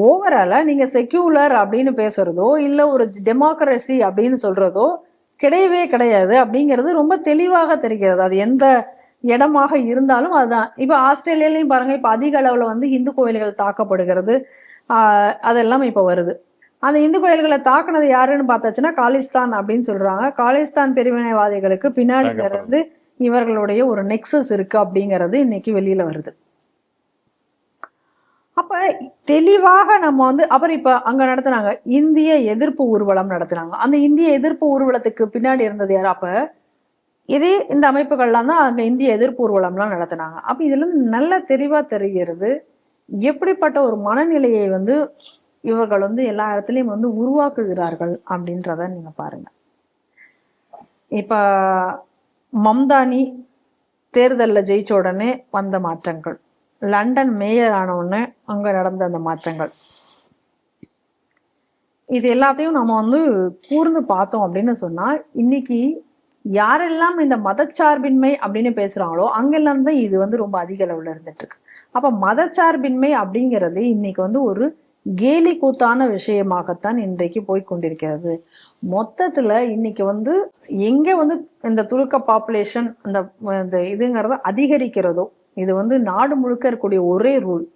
ஓவராலா நீங்க செக்யூலர் அப்படின்னு பேசுறதோ இல்ல ஒரு டெமோக்ரஸி அப்படின்னு சொல்றதோ கிடையவே கிடையாது அப்படிங்கிறது ரொம்ப தெளிவாக தெரிகிறது. அது எந்த இடமாக இருந்தாலும் அதுதான். இப்ப ஆஸ்திரேலியாலையும் பாருங்க, இப்ப அதிக அளவுல வந்து இந்து கோயில்கள் தாக்கப்படுகிறது, அதெல்லாம் இப்ப வருது. அந்த இந்து கோயில்களை தாக்குனது யாருன்னு பார்த்தாச்சுன்னா காலிஸ்தான் அப்படின்னு சொல்றாங்க. காலிஸ்தான் பிரிவினைவாதிகளுக்கு பின்னாடி இருந்து இவர்களுடைய ஒரு நெக்ஸஸ் இருக்கு அப்படிங்கிறது இன்னைக்கு வெளியில வருது. அப்ப தெளிவாக நம்ம வந்து அப்புறம் இப்ப அங்க நடத்தினாங்க இந்திய எதிர்ப்பு ஊர்வலம் நடத்தினாங்க. அந்த இந்திய எதிர்ப்பு ஊர்வலத்துக்கு பின்னாடி இருந்தது யாரு? அப்ப இதே இந்த அமைப்புகள்லாம் தான் அங்க இந்திய எதிர்ப்பு ஊர்வலம்லாம் நடத்தினாங்க. அப்ப இதுல இருந்து நல்ல தெளிவா தெரிகிறது, எப்படிப்பட்ட ஒரு மனநிலையை வந்து இவர்கள் வந்து எல்லா இடத்துலையும் வந்து உருவாக்குகிறார்கள் அப்படின்றத நீங்க பாருங்க. இப்ப மம்தானி தேர்தலில் ஜெயிச்ச உடனே வந்த மாற்றங்கள், லண்டன் மேயர் ஆன உடனே அங்க நடந்த அந்த மாற்றங்கள், இது எல்லாத்தையும் நம்ம வந்து கூர்ந்து பார்த்தோம் அப்படின்னு சொன்னா, இன்னைக்கு யாரெல்லாம் இந்த மதச்சார்பின்மை அப்படின்னு பேசுறாங்களோ அங்கெல்லாம் தான் இது வந்து ரொம்ப அதிக அளவுல இருந்துட்டு இருக்கு. அப்ப மதச்சார்பின்மை அப்படிங்கிறது இன்னைக்கு வந்து ஒரு கேலி கூத்தான விஷயமாகத்தான் இன்றைக்கு போய்கொண்டிருக்கிறது. மொத்தத்துல இன்னைக்கு வந்து எங்க வந்து இந்த துருக்க பாப்புலேஷன் இந்த இதுங்கிறத அதிகரிக்கிறதோ, இது வந்து நாடு முழுக்க இருக்கக்கூடிய ஒரே ரூல்.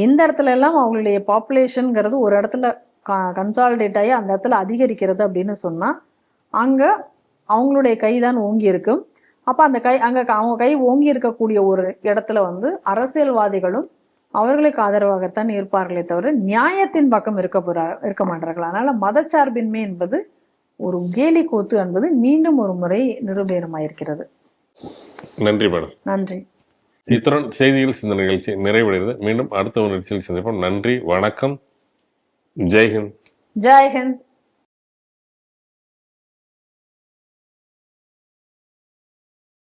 எந்த இடத்துல எல்லாம் அவங்களுடைய பாப்புலேஷன்ங்கிறது ஒரு இடத்துல கன்சாலிடேட் ஆகி அந்த இடத்துல அதிகரிக்கிறது அப்படின்னு சொன்னா அங்க அவங்களுடைய கைதான் ஓங்கி இருக்கும். அப்ப அந்த அவங்க கை ஓங்கி இருக்கக்கூடிய ஒரு இடத்துல வந்து அரசியல்வாதிகளும் அவர்களுக்கு ஆதரவாகத்தான் இருப்பார்களே தவிர நியாயத்தின் பக்கம் இருக்க மாட்டார்கள். அதனால மதச்சார்பின்மை என்பது ஒரு கேலி கூத்து என்பது மீண்டும் ஒரு முறை நிரூபணமாயிருக்கிறது. நன்றி மேடம். நன்றி. இத்துடன் செய்திகள் சிந்த நிகழ்ச்சி நிறைவடைகிறது. மீண்டும் அடுத்த ஒரு நிகழ்ச்சியில் சந்திப்போம். நன்றி, வணக்கம், ஜெய்ஹிந்த். ஜெய்ஹிந்த்.